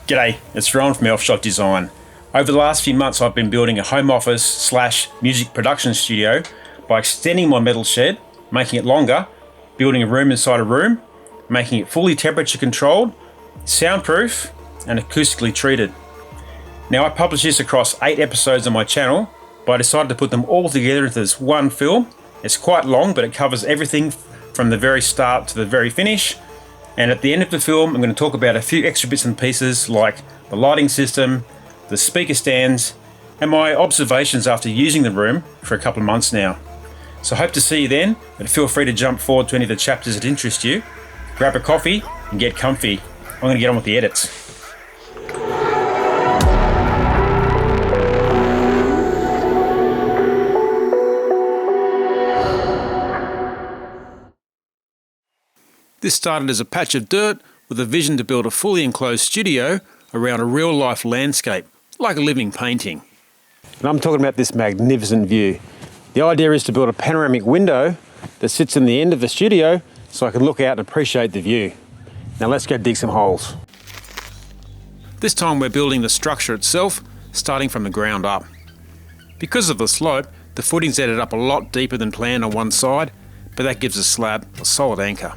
G'day, it's Ron from Elfshot Design. Over the last few months I've been building a home office / music production studio by extending my metal shed, making it longer, building a room inside a room, making it fully temperature controlled, soundproof and acoustically treated. Now I publish this across 8 episodes on my channel, but I decided to put them all together into this one film. It's quite long, but it covers everything from the very start to the very finish. And at the end of the film, I'm going to talk about a few extra bits and pieces like the lighting system, the speaker stands, and my observations after using the room for a couple of months now. So I hope to see you then, but feel free to jump forward to any of the chapters that interest you. Grab a coffee and get comfy. I'm going to get on with the edits. This started as a patch of dirt with a vision to build a fully enclosed studio around a real-life landscape, like a living painting. And I'm talking about this magnificent view. The idea is to build a panoramic window that sits in the end of the studio so I can look out and appreciate the view. Now let's go dig some holes. This time we're building the structure itself, starting from the ground up. Because of the slope, the footings ended up a lot deeper than planned on one side, but that gives the slab a solid anchor.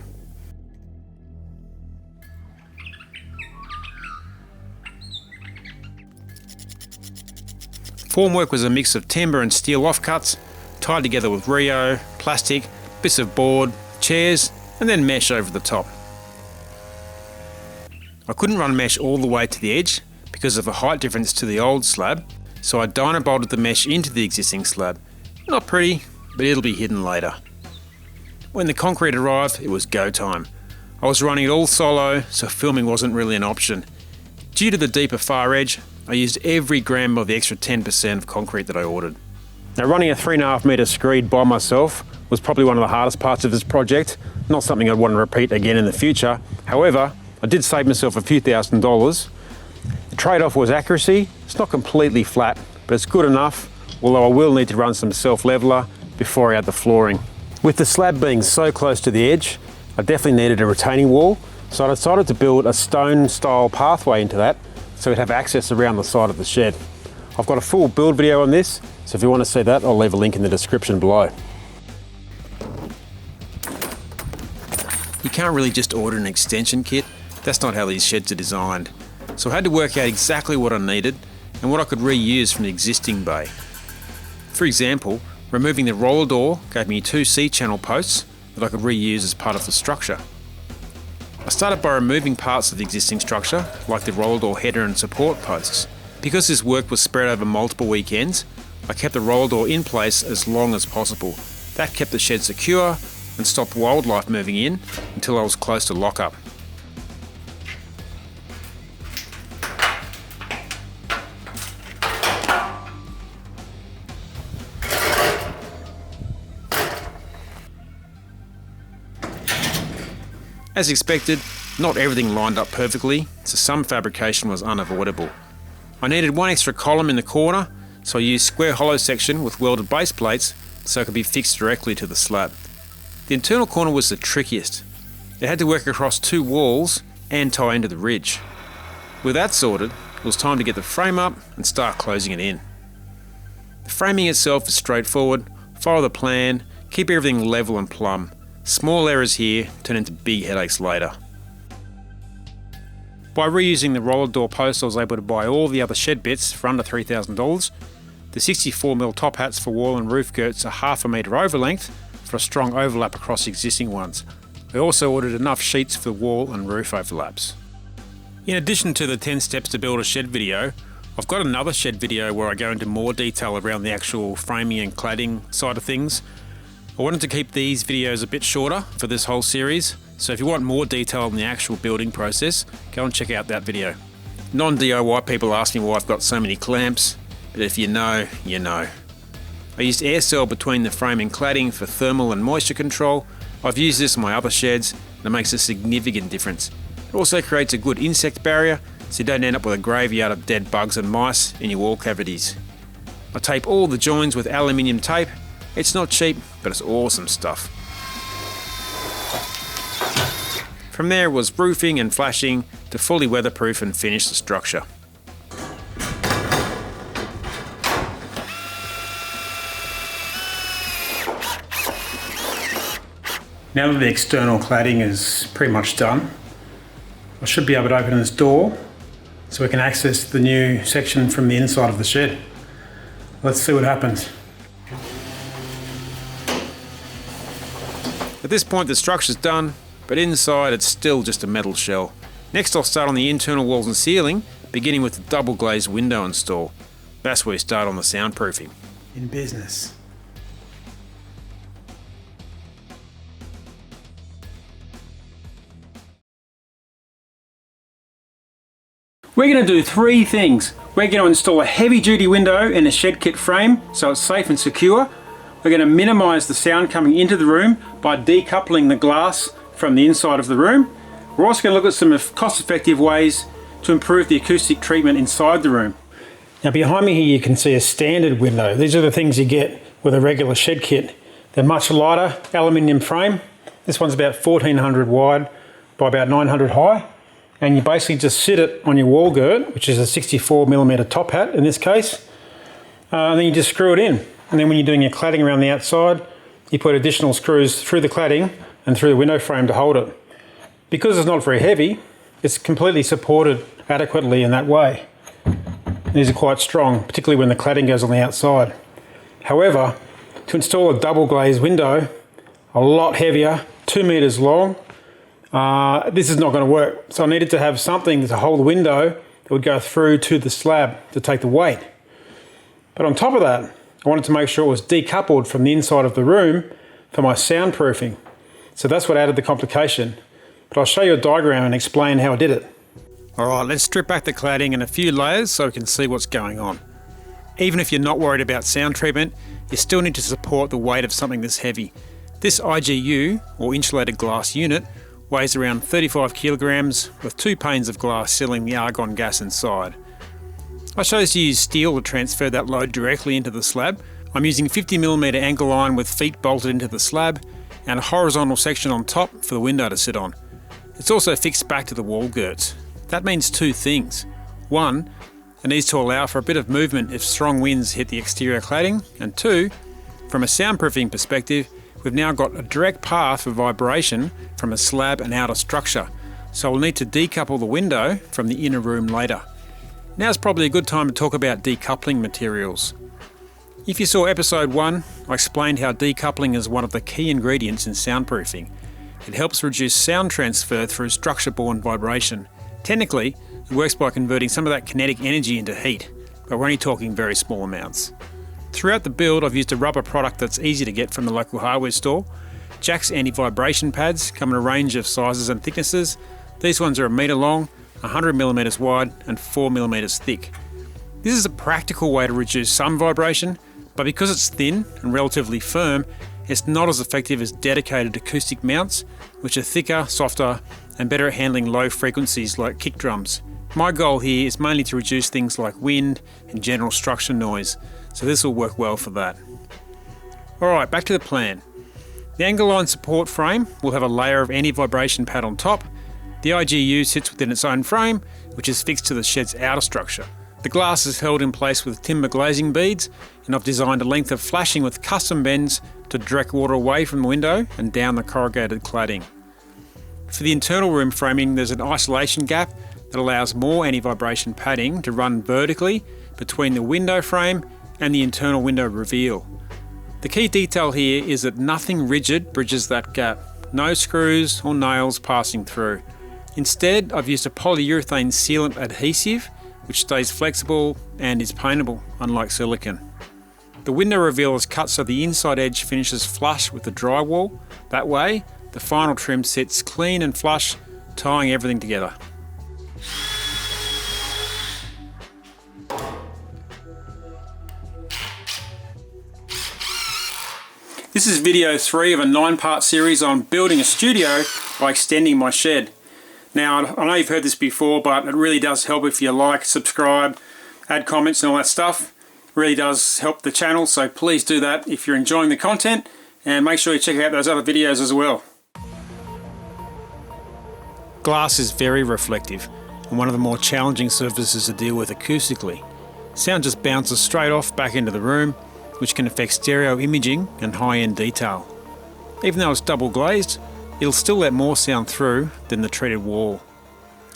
Formwork was a mix of timber and steel offcuts, tied together with Rio, plastic, bits of board, chairs, and then mesh over the top. I couldn't run mesh all the way to the edge because of a height difference to the old slab, so I dyno bolted the mesh into the existing slab. Not pretty, but it'll be hidden later. When the concrete arrived, it was go time. I was running it all solo, so filming wasn't really an option. Due to the deeper far edge, I used every gram of the extra 10% of concrete that I ordered. Now running a 3.5 metre screed by myself was probably one of the hardest parts of this project, not something I'd want to repeat again in the future. However, I did save myself a few $1,000s. The trade-off was accuracy. It's not completely flat, but it's good enough, although I will need to run some self-leveler before I add the flooring. With the slab being so close to the edge, I definitely needed a retaining wall, so I decided to build a stone-style pathway into that so we'd have access around the side of the shed. I've got a full build video on this, so if you want to see that, I'll leave a link in the description below. You can't really just order an extension kit. That's not how these sheds are designed. So I had to work out exactly what I needed and what I could reuse from the existing bay. For example, removing the roller door gave me 2 C-channel posts that I could reuse as part of the structure. I started by removing parts of the existing structure, like the roller door header and support posts. Because this work was spread over multiple weekends, I kept the roller door in place as long as possible. That kept the shed secure and stopped wildlife moving in until I was close to lockup. As expected, not everything lined up perfectly, so some fabrication was unavoidable. I needed one extra column in the corner, so I used square hollow section with welded base plates so it could be fixed directly to the slab. The internal corner was the trickiest. It had to work across 2 walls and tie into the ridge. With that sorted, it was time to get the frame up and start closing it in. The framing itself is straightforward. Follow the plan, keep everything level and plumb. Small errors here turn into big headaches later. By reusing the roller door post, I was able to buy all the other shed bits for under $3,000. The 64mm top hats for wall and roof girts are 1/2 metre over length for a strong overlap across existing ones. I also ordered enough sheets for wall and roof overlaps. In addition to the 10 steps to build a shed video, I've got another shed video where I go into more detail around the actual framing and cladding side of things. I wanted to keep these videos a bit shorter for this whole series, so if you want more detail on the actual building process, go and check out that video. Non-DIY people ask me why I've got so many clamps, but if you know, you know. I used air cell between the frame and cladding for thermal and moisture control. I've used this in my other sheds, and it makes a significant difference. It also creates a good insect barrier, so you don't end up with a graveyard of dead bugs and mice in your wall cavities. I tape all the joins with aluminium tape. It's not cheap, but it's awesome stuff. From there was roofing and flashing, to fully weatherproof and finish the structure. Now that the external cladding is pretty much done, I should be able to open this door so we can access the new section from the inside of the shed. Let's see what happens. At this point the structure's done, but inside it's still just a metal shell. Next I'll start on the internal walls and ceiling, beginning with the double glazed window install. That's where we start on the soundproofing. In business. We're going to do three things. We're going to install a heavy duty window in a shed kit frame so it's safe and secure. We're going to minimise the sound coming into the room by decoupling the glass from the inside of the room. We're also going to look at some cost-effective ways to improve the acoustic treatment inside the room. Now behind me here you can see a standard window. These are the things you get with a regular shed kit. They're much lighter, aluminium frame. This one's about 1400 wide by about 900 high. And you basically just sit it on your wall girt, which is a 64mm top hat in this case, and then you just screw it in. And then when you're doing your cladding around the outside, you put additional screws through the cladding and through the window frame to hold it. Because it's not very heavy, it's completely supported adequately in that way. These are quite strong, particularly when the cladding goes on the outside. However, to install a double glazed window, a lot heavier, 2 meters long, this is not going to work. So I needed to have something to hold the window that would go through to the slab to take the weight. But on top of that, I wanted to make sure it was decoupled from the inside of the room for my soundproofing. So that's what added the complication. But I'll show you a diagram and explain how I did it. Alright, let's strip back the cladding in a few layers so we can see what's going on. Even if you're not worried about sound treatment, you still need to support the weight of something this heavy. This IGU, or insulated glass unit, weighs around 35 kilograms with 2 panes of glass sealing the argon gas inside. I chose to use steel to transfer that load directly into the slab. I'm using 50mm angle iron with feet bolted into the slab and a horizontal section on top for the window to sit on. It's also fixed back to the wall girts. That means two things. One, it needs to allow for a bit of movement if strong winds hit the exterior cladding, and two, from a soundproofing perspective, we've now got a direct path for vibration from a slab and outer structure, so we'll need to decouple the window from the inner room later. Now's probably a good time to talk about decoupling materials. If you saw episode 1, I explained how decoupling is one of the key ingredients in soundproofing. It helps reduce sound transfer through structure-borne vibration. Technically, it works by converting some of that kinetic energy into heat, but we're only talking very small amounts. Throughout the build, I've used a rubber product that's easy to get from the local hardware store. Jack's anti-vibration pads come in a range of sizes and thicknesses. These ones are 1 metre long, 100mm wide and 4mm thick. This is a practical way to reduce some vibration, but because it's thin and relatively firm, it's not as effective as dedicated acoustic mounts, which are thicker, softer and better at handling low frequencies like kick drums. My goal here is mainly to reduce things like wind and general structure noise, so this will work well for that. Alright, back to the plan. The angle line support frame will have a layer of anti-vibration pad on top. The IGU sits within its own frame, which is fixed to the shed's outer structure. The glass is held in place with timber glazing beads, and I've designed a length of flashing with custom bends to direct water away from the window and down the corrugated cladding. For the internal room framing, there's an isolation gap that allows more anti-vibration padding to run vertically between the window frame and the internal window reveal. The key detail here is that nothing rigid bridges that gap, no screws or nails passing through. Instead, I've used a polyurethane sealant adhesive which stays flexible and is paintable, unlike silicone. The window reveal is cut so the inside edge finishes flush with the drywall. That way, the final trim sits clean and flush, tying everything together. This is video 3 of a 9-part series on building a studio by extending my shed. Now, I know you've heard this before, but it really does help if you like, subscribe, add comments and all that stuff. It really does help the channel, so please do that if you're enjoying the content, and make sure you check out those other videos as well. Glass is very reflective and one of the more challenging surfaces to deal with acoustically. Sound just bounces straight off back into the room, which can affect stereo imaging and high-end detail. Even though it's double glazed, it'll still let more sound through than the treated wall.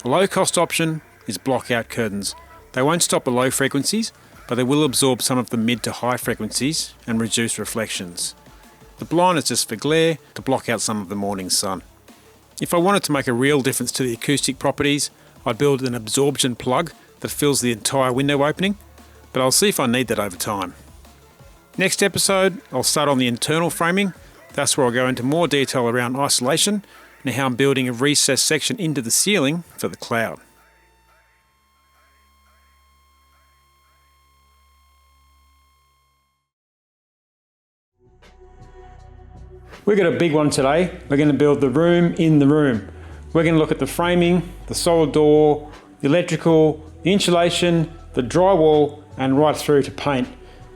A low-cost option is block-out curtains. They won't stop the low frequencies, but they will absorb some of the mid to high frequencies and reduce reflections. The blind is just for glare to block out some of the morning sun. If I wanted to make a real difference to the acoustic properties, I'd build an absorption plug that fills the entire window opening, but I'll see if I need that over time. Next episode, I'll start on the internal framing. That's where I'll go into more detail around isolation and how I'm building a recessed section into the ceiling for the cloud. We've got a big one today. We're going to build the room in the room. We're going to look at the framing, the solid door, the electrical, the insulation, the drywall, and right through to paint.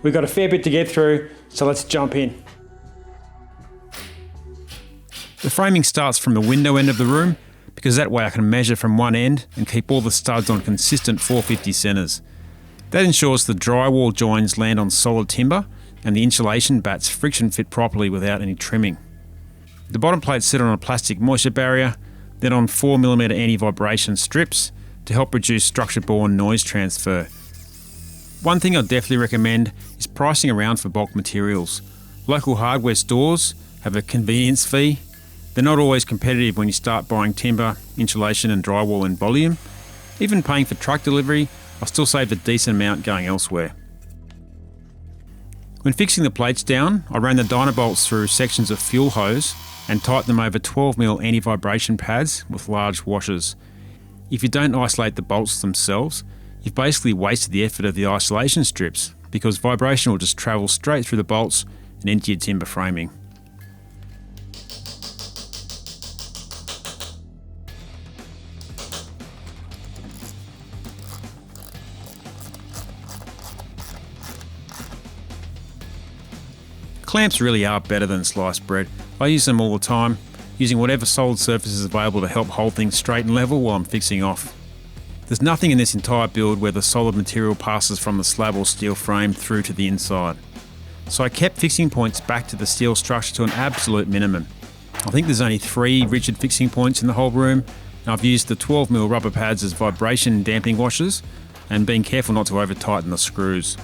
We've got a fair bit to get through, so let's jump in. The framing starts from the window end of the room, because that way I can measure from one end and keep all the studs on consistent 450 centres. That ensures the drywall joins land on solid timber and the insulation batts friction fit properly without any trimming. The bottom plates sit on a plastic moisture barrier, then on 4mm anti-vibration strips to help reduce structure-borne noise transfer. One thing I'd definitely recommend is pricing around for bulk materials. Local hardware stores have a convenience fee. They're not always competitive when you start buying timber, insulation and drywall in volume. Even paying for truck delivery, I'll still save a decent amount going elsewhere. When fixing the plates down, I ran the Dynabolts through sections of fuel hose and tightened them over 12mm anti-vibration pads with large washers. If you don't isolate the bolts themselves, you've basically wasted the effort of the isolation strips because vibration will just travel straight through the bolts and into your timber framing. Clamps really are better than sliced bread. I use them all the time, using whatever solid surface is available to help hold things straight and level while I'm fixing off. There's nothing in this entire build where the solid material passes from the slab or steel frame through to the inside. So I kept fixing points back to the steel structure to an absolute minimum. I think there's only 3 rigid fixing points in the whole room, and I've used the 12mm rubber pads as vibration damping washers and been careful not to over tighten the screws.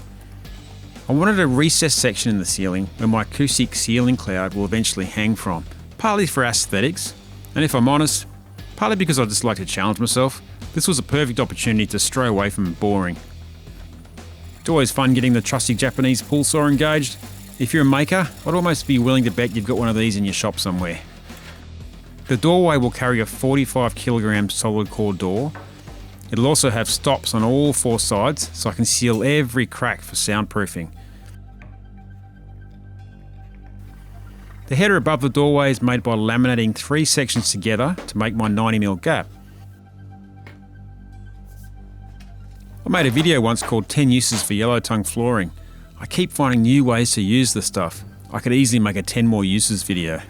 I wanted a recessed section in the ceiling where my acoustic ceiling cloud will eventually hang from, partly for aesthetics, and if I'm honest, partly because I just like to challenge myself. This was a perfect opportunity to stray away from boring. It's always fun getting the trusty Japanese pull saw engaged. If you're a maker, I'd almost be willing to bet you've got one of these in your shop somewhere. The doorway will carry a 45kg solid core door. It'll also have stops on all 4 sides so I can seal every crack for soundproofing. The header above the doorway is made by laminating 3 sections together to make my 90mm gap. I made a video once called 10 uses for yellow tongue flooring. I keep finding new ways to use the stuff. I could easily make a 10 more uses video.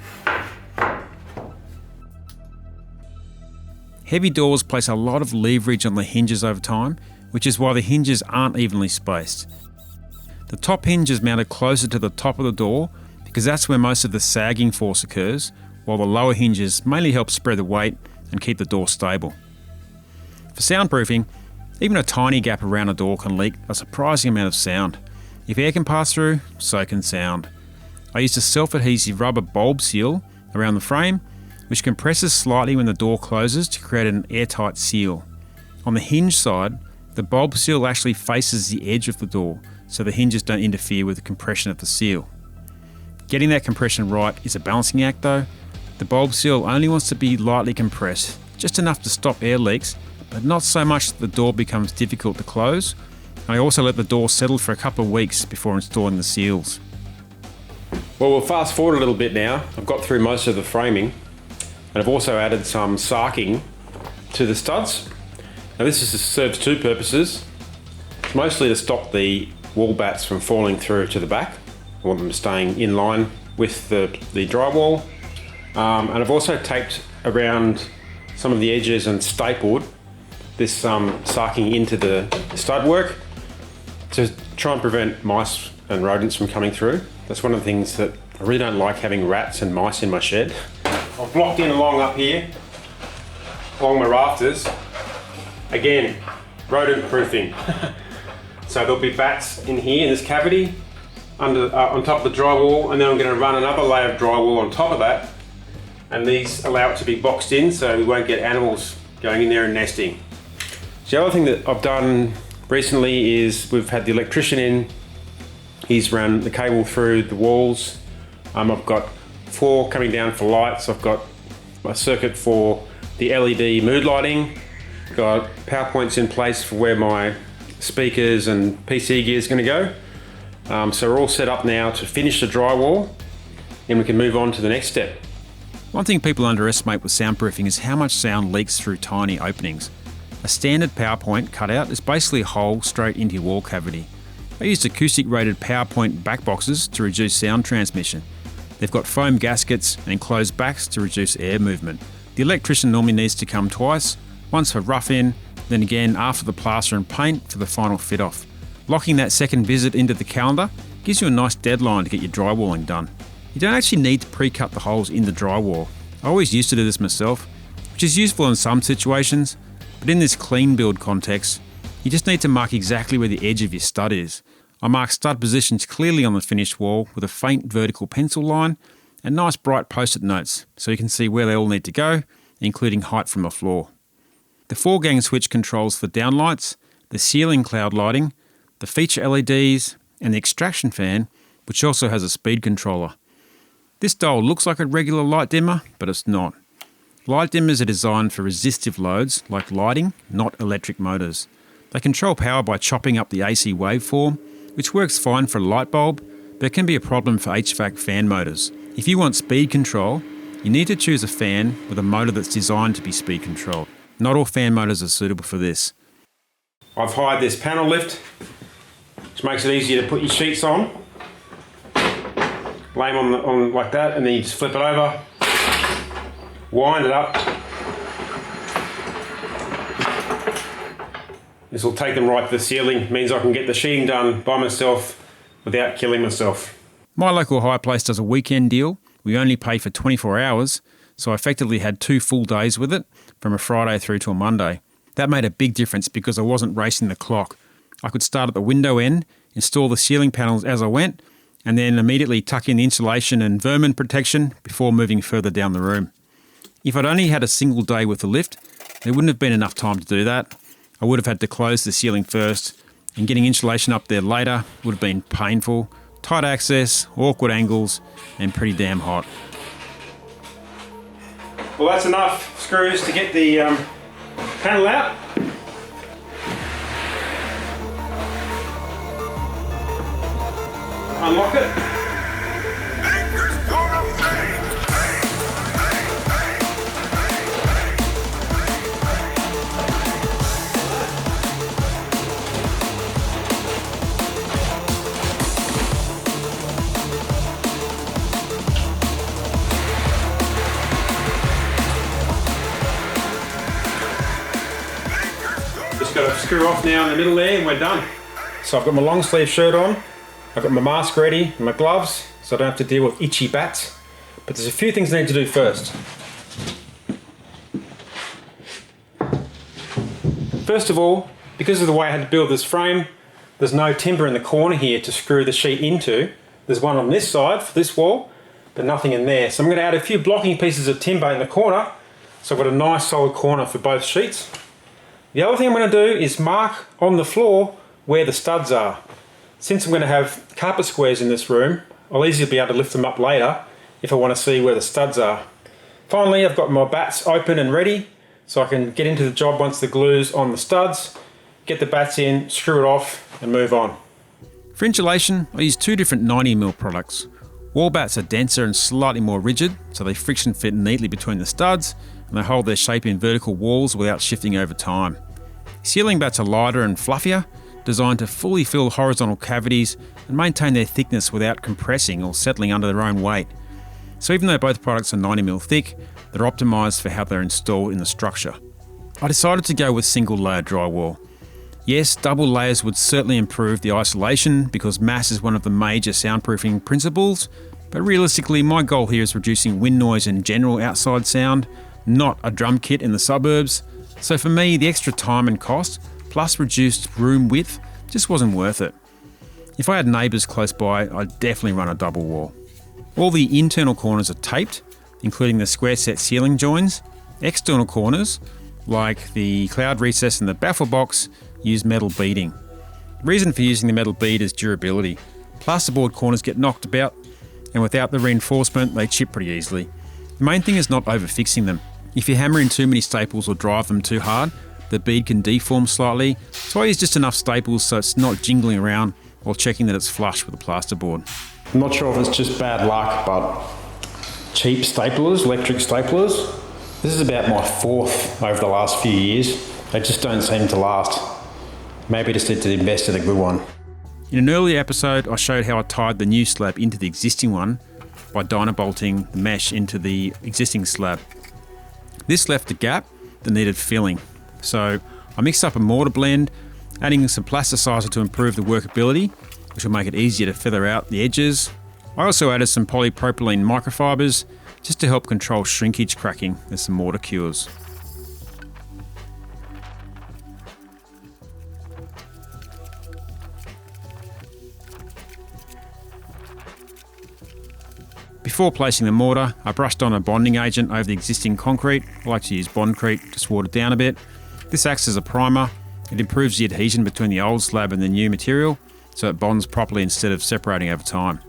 Heavy doors place a lot of leverage on the hinges over time, which is why the hinges aren't evenly spaced. The top hinge is mounted closer to the top of the door because that's where most of the sagging force occurs, while the lower hinges mainly help spread the weight and keep the door stable. For soundproofing, even a tiny gap around a door can leak a surprising amount of sound. If air can pass through, so can sound. I used a self-adhesive rubber bulb seal around the frame, which compresses slightly when the door closes to create an airtight seal. On the hinge side, the bulb seal actually faces the edge of the door, so the hinges don't interfere with the compression of the seal. Getting that compression right is a balancing act though. The bulb seal only wants to be lightly compressed, just enough to stop air leaks, but not so much that the door becomes difficult to close. I also let the door settle for a couple of weeks before installing the seals. Well, we'll fast forward a little bit now. I've got through most of the framing, and I've also added some sarking to the studs. Now this serves 2 purposes. It's mostly to stop the wall batts from falling through to the back. I want them staying in line with the drywall. And I've also taped around some of the edges and stapled this sarking into the stud work to try and prevent mice and rodents from coming through. That's one of the things that I really don't like, having rats and mice in my shed. I've blocked in along up here, along my rafters. Again, rodent proofing. So there'll be bats in here in this cavity on top of the drywall, and then I'm going to run another layer of drywall on top of that, and these allow it to be boxed in so we won't get animals going in there and nesting. So the other thing that I've done recently is we've had the electrician in. He's run the cable through the walls. I've got 4 coming down for lights. I've got a circuit for the LED mood lighting. Got power points in place for where my speakers and PC gear is going to go. So we're all set up now to finish the drywall, and we can move on to the next step. One thing people underestimate with soundproofing is how much sound leaks through tiny openings. A standard power point cutout is basically a hole straight into your wall cavity. I used Acoustic rated power point back boxes to reduce sound transmission. They've got foam gaskets and enclosed backs to reduce air movement. The electrician normally needs to come twice, once for rough in, then again after the plaster and paint for the final fit off. Locking that second visit into the calendar gives you a nice deadline to get your drywalling done. You don't actually need to pre-cut the holes in the drywall. I always used to do this myself, which is useful in some situations, but in this clean build context, you just need to mark exactly where the edge of your stud is. I mark stud positions clearly on the finished wall with a faint vertical pencil line and nice bright post-it notes so you can see where they all need to go, including height from the floor. The 4-gang switch controls the downlights, the ceiling cloud lighting, the feature LEDs, and the extraction fan, which also has a speed controller. This dial looks like a regular light dimmer, but it's not. Light dimmers are designed for resistive loads like lighting, not electric motors. They control power by chopping up the AC waveform, which works fine for a light bulb, but it can be a problem for HVAC fan motors. If you want speed control, you need to choose a fan with a motor that's designed to be speed controlled. Not all fan motors are suitable for this. I've hired this panel lift, which makes it easier to put your sheets on. Lay them on like that, and then you just flip it over, wind it up. This will take them right to the ceiling. Means I can get the sheeting done by myself without killing myself. My local hire place does a weekend deal. We only pay for 24 hours, so I effectively had 2 full days with it, from a Friday through to a Monday. That made a big difference because I wasn't racing the clock. I could start at the window end, install the ceiling panels as I went, and then immediately tuck in the insulation and vermin protection before moving further down the room. If I'd only had a single day with the lift, there wouldn't have been enough time to do that. I would have had to close the ceiling first, and getting insulation up there later would have been painful, tight access, awkward angles, and pretty damn hot. Well, that's enough screws to get the panel out. Unlock it. Just got to screw off now in the middle there and we're done. So I've got my long sleeve shirt on, I've got my mask ready and my gloves so I don't have to deal with itchy bats. But there's a few things I need to do first. First of all, because of the way I had to build this frame, there's no timber in the corner here to screw the sheet into. There's one on this side for this wall, but nothing in there. So I'm going to add a few blocking pieces of timber in the corner so I've got a nice solid corner for both sheets. The other thing I'm going to do is mark on the floor where the studs are. Since I'm going to have carpet squares in this room, I'll easily be able to lift them up later if I want to see where the studs are. Finally, I've got my bats open and ready so I can get into the job once the glue's on the studs, get the bats in, screw it off and move on. For insulation, I use 2 different 90mm products. Wall bats are denser and slightly more rigid, so they friction fit neatly between the studs and they hold their shape in vertical walls without shifting over time. Ceiling bats are lighter and fluffier, designed to fully fill horizontal cavities and maintain their thickness without compressing or settling under their own weight. So even though both products are 90mm thick, that are optimised for how they're installed in the structure. I decided to go with single layer drywall. Yes, double layers would certainly improve the isolation because mass is one of the major soundproofing principles, but realistically my goal here is reducing wind noise and general outside sound, not a drum kit in the suburbs. So for me, the extra time and cost, plus reduced room width, just wasn't worth it. If I had neighbours close by, I'd definitely run a double wall. All the internal corners are taped, including the square set ceiling joins. External corners, like the cloud recess and the baffle box, use metal beading. The reason for using the metal bead is durability. Plasterboard corners get knocked about, and without the reinforcement, they chip pretty easily. The main thing is not over-fixing them. If you hammer in too many staples or drive them too hard, the bead can deform slightly, so I use just enough staples so it's not jingling around while checking that it's flush with the plasterboard. I'm not sure if it's just bad luck, but cheap staplers, electric staplers, this is about my fourth over the last few years. They just don't seem to last. Maybe I just need to invest in a good one. In an earlier episode, I showed how I tied the new slab into the existing one by dynabolting the mesh into the existing slab. This left a gap that needed filling, so I mixed up a mortar blend, adding some plasticizer to improve the workability, which will make it easier to feather out the edges. I also added some polypropylene microfibers just to help control shrinkage cracking as the mortar cures. Before placing the mortar, I brushed on a bonding agent over the existing concrete. I like to use Bondcrete, just water it down a bit. This acts as a primer. It improves the adhesion between the old slab and the new material, so it bonds properly instead of separating over time.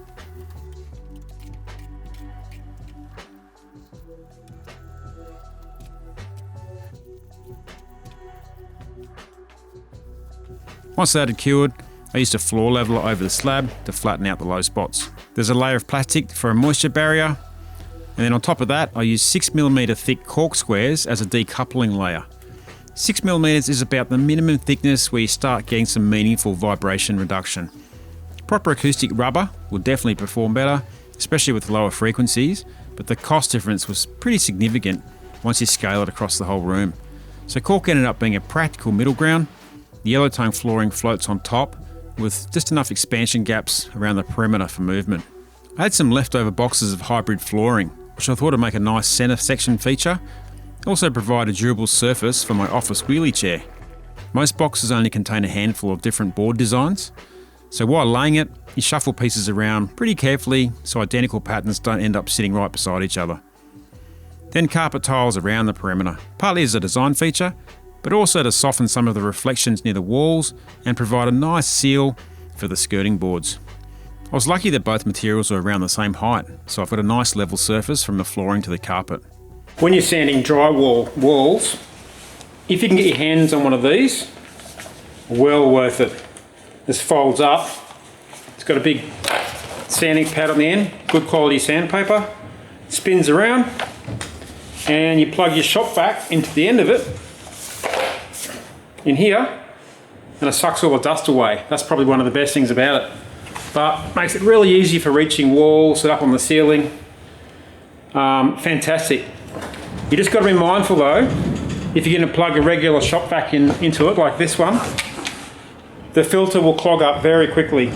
Once that had cured, I used a floor leveler over the slab to flatten out the low spots. There's a layer of plastic for a moisture barrier, and then on top of that I used 6mm thick cork squares as a decoupling layer. 6mm is about the minimum thickness where you start getting some meaningful vibration reduction. Proper acoustic rubber will definitely perform better, especially with lower frequencies, but the cost difference was pretty significant once you scale it across the whole room. So cork ended up being a practical middle ground. The yellow tone flooring floats on top with just enough expansion gaps around the perimeter for movement. I had some leftover boxes of hybrid flooring, which I thought would make a nice centre section feature. Also provide a durable surface for my office wheelie chair. Most boxes only contain a handful of different board designs, so while laying it, you shuffle pieces around pretty carefully so identical patterns don't end up sitting right beside each other. Then carpet tiles around the perimeter, partly as a design feature, but also to soften some of the reflections near the walls and provide a nice seal for the skirting boards. I was lucky that both materials are around the same height, so I've got a nice level surface from the flooring to the carpet. When you're sanding drywall walls, if you can get your hands on one of these, well worth it. This folds up, it's got a big sanding pad on the end, good quality sandpaper, spins around, and you plug your shop vac into the end of it in here, and it sucks all the dust away. That's probably one of the best things about it. But makes it really easy for reaching walls, up on the ceiling. Fantastic. You just got to be mindful though, if you're going to plug a regular shop vac into it, like this one, the filter will clog up very quickly.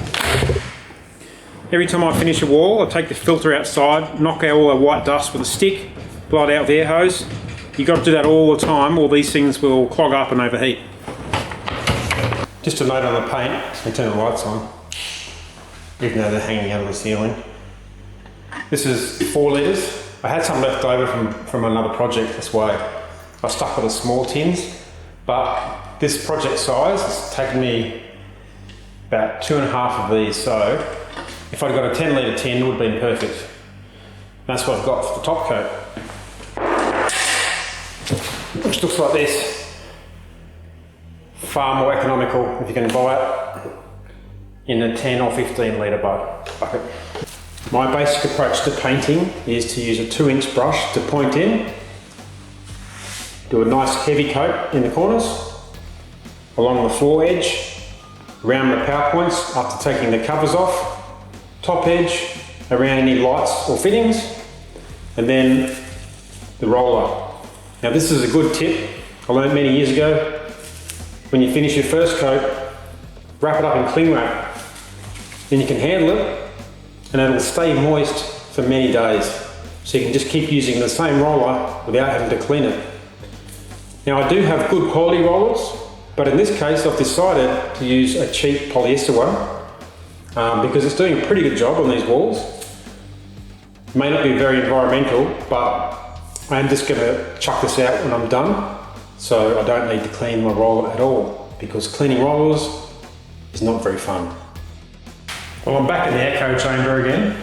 Every time I finish a wall, I take the filter outside, knock out all the white dust with a stick, blow it out with the air hose. You've got to do that all the time, or these things will clog up and overheat. Just a note on the paint, I turn the lights on, even though they're hanging out of the ceiling. This is 4 litres. I had some left over from another project this way. I stuck with the small tins, but this project size has taken me about 2.5 of these, so if I'd got a 10 litre tin, it would have been perfect. That's what I've got for the top coat, which looks like this. Far more economical if you're going to buy it in a 10 or 15 litre bucket. My basic approach to painting is to use a 2-inch brush to point in, do a nice heavy coat in the corners, along the floor edge, around the power points after taking the covers off, top edge, around any lights or fittings, and then the roller. Now this is a good tip I learned many years ago. When you finish your first coat, wrap it up in cling wrap. Then you can handle it and it'll stay moist for many days. So you can just keep using the same roller without having to clean it. Now I do have good quality rollers, but in this case I've decided to use a cheap polyester one because it's doing a pretty good job on these walls. It may not be very environmental, but I'm just going to chuck this out when I'm done, so I don't need to clean my roller at all, because cleaning rollers is not very fun. Well, I'm back in the echo chamber again.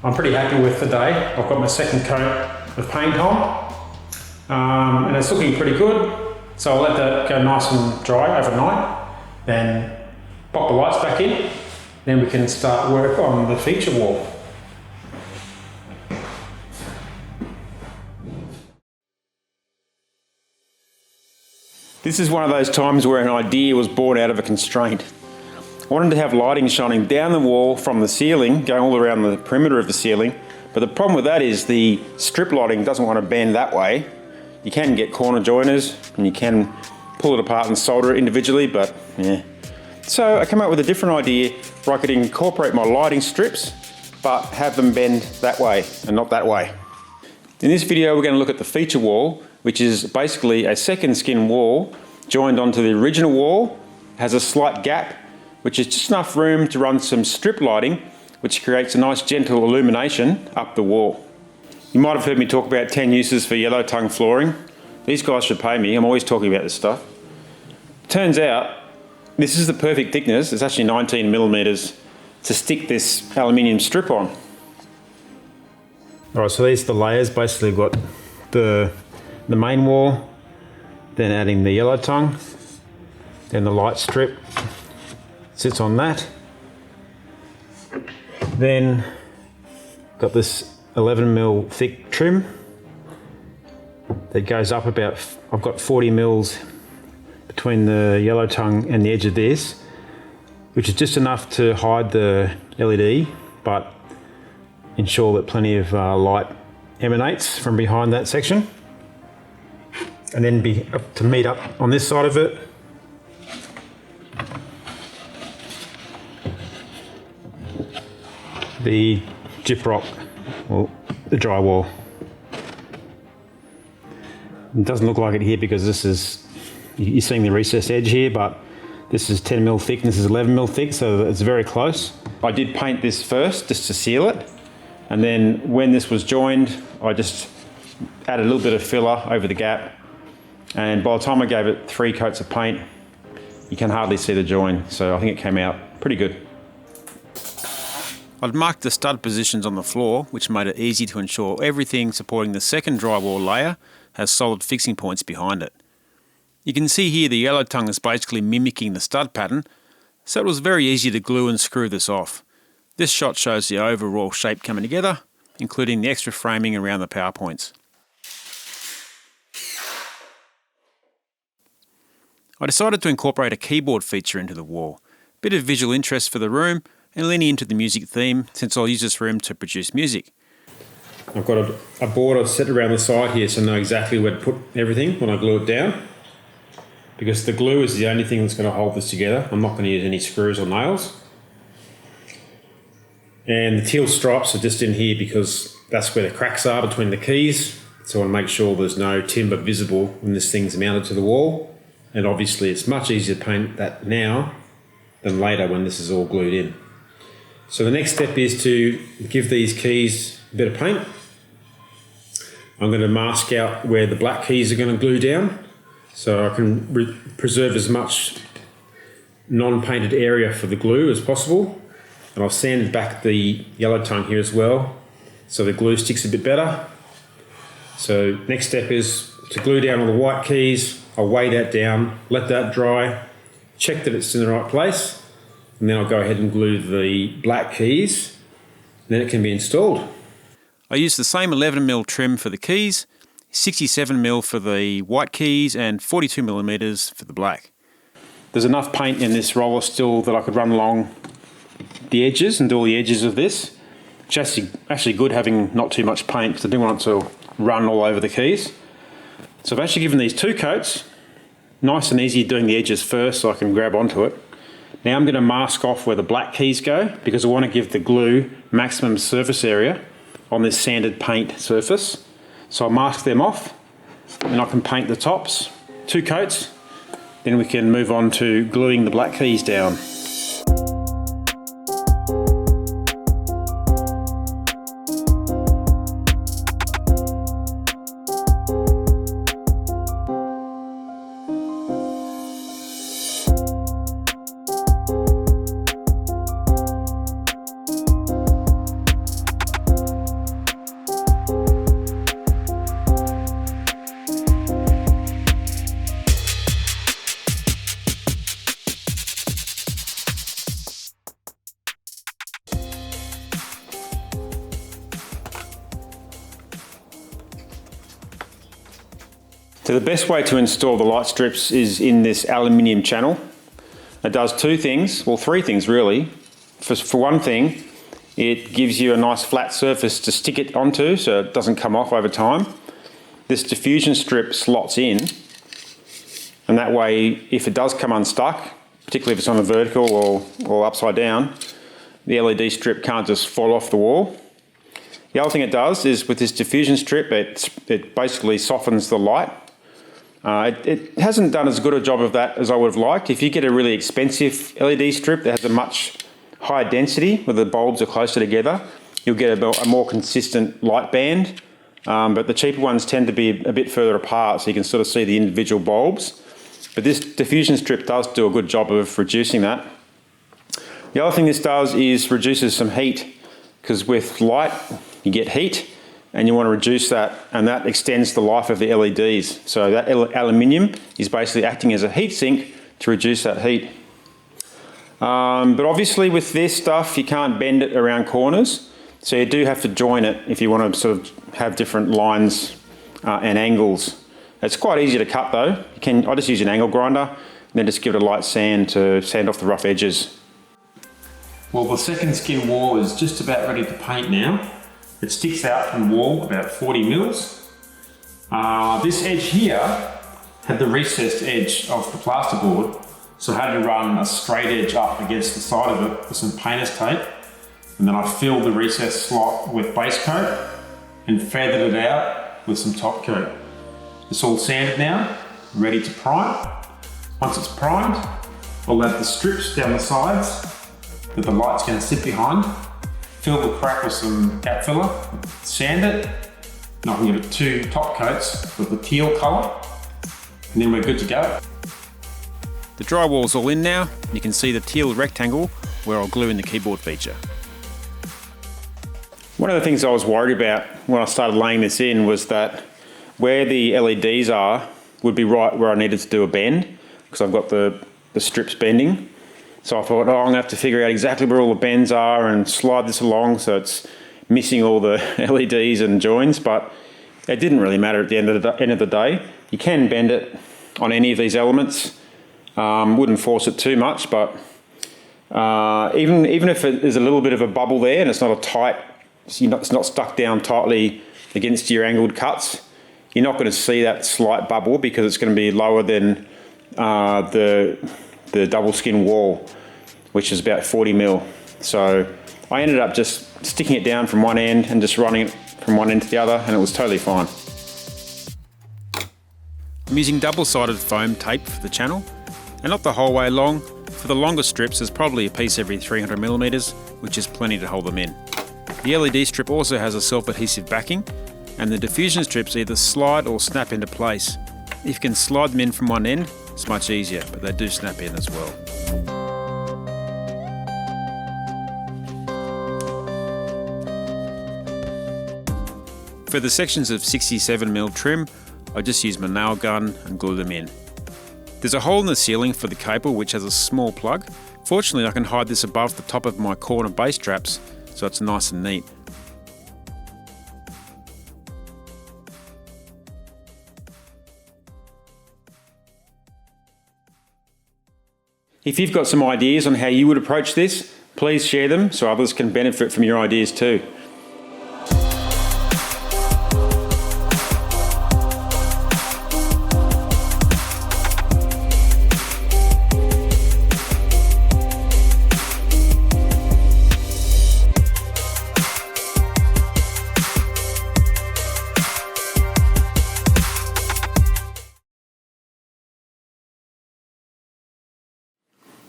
I'm pretty happy with the day. I've got my second coat of paint on, and it's looking pretty good. So I'll let that go nice and dry overnight, then pop the lights back in, then we can start work on the feature wall. This is one of those times where an idea was born out of a constraint. I wanted to have lighting shining down the wall from the ceiling, going all around the perimeter of the ceiling, but the problem with that is the strip lighting doesn't want to bend that way. You can get corner joiners and you can pull it apart and solder it individually, but yeah. So I came up with a different idea where I could incorporate my lighting strips, but have them bend that way and not that way. In this video we're going to look at the feature wall, which is basically a second skin wall joined onto the original wall. It has a slight gap, which is just enough room to run some strip lighting, which creates a nice gentle illumination up the wall. You might have heard me talk about 10 uses for yellow tongue flooring. These guys should pay me, I'm always talking about this stuff. Turns out, this is the perfect thickness, it's actually 19 millimeters, to stick this aluminium strip on. Alright, so these are the layers. Basically got the main wall, then adding the yellow tongue, then the light strip sits on that. Then got this 11mm thick trim that goes up about, I've got 40 mils between the yellow tongue and the edge of this, which is just enough to hide the LED, but ensure that plenty of light emanates from behind that section. And then to meet up on this side of it, the gyprock, or the drywall. It doesn't look like it here because this is, you're seeing the recessed edge here, but this is 10mm thick and this is 11mm thick, so it's very close. I did paint this first just to seal it, and then when this was joined, I just added a little bit of filler over the gap, and by the time I gave it 3 coats of paint, you can hardly see the join, so I think it came out pretty good. I'd marked the stud positions on the floor, which made it easy to ensure everything supporting the second drywall layer has solid fixing points behind it. You can see here the yellow tongue is basically mimicking the stud pattern, so it was very easy to glue and screw this off. This shot shows the overall shape coming together, including the extra framing around the power points. I decided to incorporate a keyboard feature into the wall, bit of visual interest for the room and leaning into the music theme since I'll use this room to produce music. I've got a board I've set around the side here so I know exactly where to put everything when I glue it down, because the glue is the only thing that's going to hold this together. I'm not going to use any screws or nails. And the teal stripes are just in here because that's where the cracks are between the keys, so I want to make sure there's no timber visible when this thing's mounted to the wall. And obviously it's much easier to paint that now than later when this is all glued in. So the next step is to give these keys a bit of paint. I'm going to mask out where the black keys are going to glue down, so I can preserve as much non-painted area for the glue as possible. And I've sanded back the yellow tongue here as well, so the glue sticks a bit better. So next step is to glue down all the white keys. I'll weigh that down, let that dry, check that it's in the right place, and then I'll go ahead and glue the black keys, and then it can be installed. I used the same 11mm trim for the keys, 67mm for the white keys, and 42mm for the black. There's enough paint in this roller still that I could run along the edges and do all the edges of this. It's actually good having not too much paint because I didn't want it to run all over the keys. So I've actually given these 2 coats. Nice and easy doing the edges first so I can grab onto it. Now I'm going to mask off where the black keys go because I want to give the glue maximum surface area on this sanded paint surface. So I'll mask them off and I can paint the tops, 2 coats, then we can move on to gluing the black keys down. So the best way to install the light strips is in this aluminium channel. It does 2 things, well 3 things really. For one thing, it gives you a nice flat surface to stick it onto so it doesn't come off over time. This diffusion strip slots in, and that way if it does come unstuck, particularly if it's on a vertical or upside down, the LED strip can't just fall off the wall. The other thing it does is with this diffusion strip, it basically softens the light. It hasn't done as good a job of that as I would have liked. If you get a really expensive LED strip that has a much higher density where the bulbs are closer together, you'll get a more consistent light band. But the cheaper ones tend to be a bit further apart so you can sort of see the individual bulbs. But this diffusion strip does do a good job of reducing that. The other thing this does is reduces some heat, because with light you get heat and you want to reduce that, and that extends the life of the LEDs. So that aluminium is basically acting as a heat sink to reduce that heat. But obviously with this stuff you can't bend it around corners, so you do have to join it if you want to sort of have different lines and angles. It's quite easy to cut though. I just use an angle grinder and then just give it a light sand to sand off the rough edges. Well, the second skin wall is just about ready to paint now. It sticks out from the wall about 40 mils. This edge here had the recessed edge of the plasterboard, so I had to run a straight edge up against the side of it with some painter's tape, and then I filled the recessed slot with base coat and feathered it out with some top coat. It's all sanded now, ready to prime. Once it's primed, I'll add the strips down the sides that the light's going to sit behind. Fill the crack with some gap filler, sand it, and I can give it 2 top coats with the teal colour, and then we're good to go. The drywall's all in now. You can see the teal rectangle where I'll glue in the keyboard feature. One of the things I was worried about when I started laying this in was that where the LEDs are would be right where I needed to do a bend, because I've got the strips bending. So I thought, I'm going to have to figure out exactly where all the bends are and slide this along so it's missing all the LEDs and joins, but it didn't really matter at the end of the day. You can bend it on any of these elements. Wouldn't force it too much, but even if it is a little bit of a bubble there and it's not it's not stuck down tightly against your angled cuts, you're not going to see that slight bubble because it's going to be lower than the double skin wall, which is about 40 mil. So I ended up just sticking it down from one end and just running it from one end to the other, and it was totally fine. I'm using double-sided foam tape for the channel, and not the whole way along. For the longer strips, there's probably a piece every 300 millimeters, which is plenty to hold them in. The LED strip also has a self-adhesive backing, and the diffusion strips either slide or snap into place. If you can slide them in from one end, it's much easier, but they do snap in as well. For the sections of 67mm trim, I just use my nail gun and glue them in. There's a hole in the ceiling for the cable which has a small plug. Fortunately, I can hide this above the top of my corner bass traps, so it's nice and neat. If you've got some ideas on how you would approach this, please share them so others can benefit from your ideas too.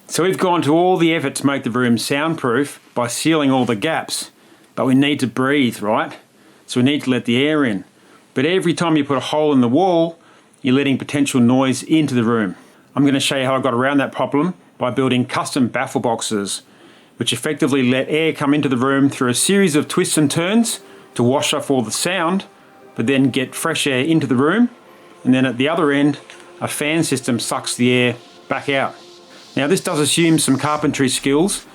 So we've gone to all the effort to make the room soundproof by sealing all the gaps, but we need to breathe, right? So we need to let the air in. But every time you put a hole in the wall, you're letting potential noise into the room. I'm going to show you how I got around that problem by building custom baffle boxes, which effectively let air come into the room through a series of twists and turns to wash off all the sound, but then get fresh air into the room. And then at the other end, a fan system sucks the air back out. Now this does assume some carpentry skills.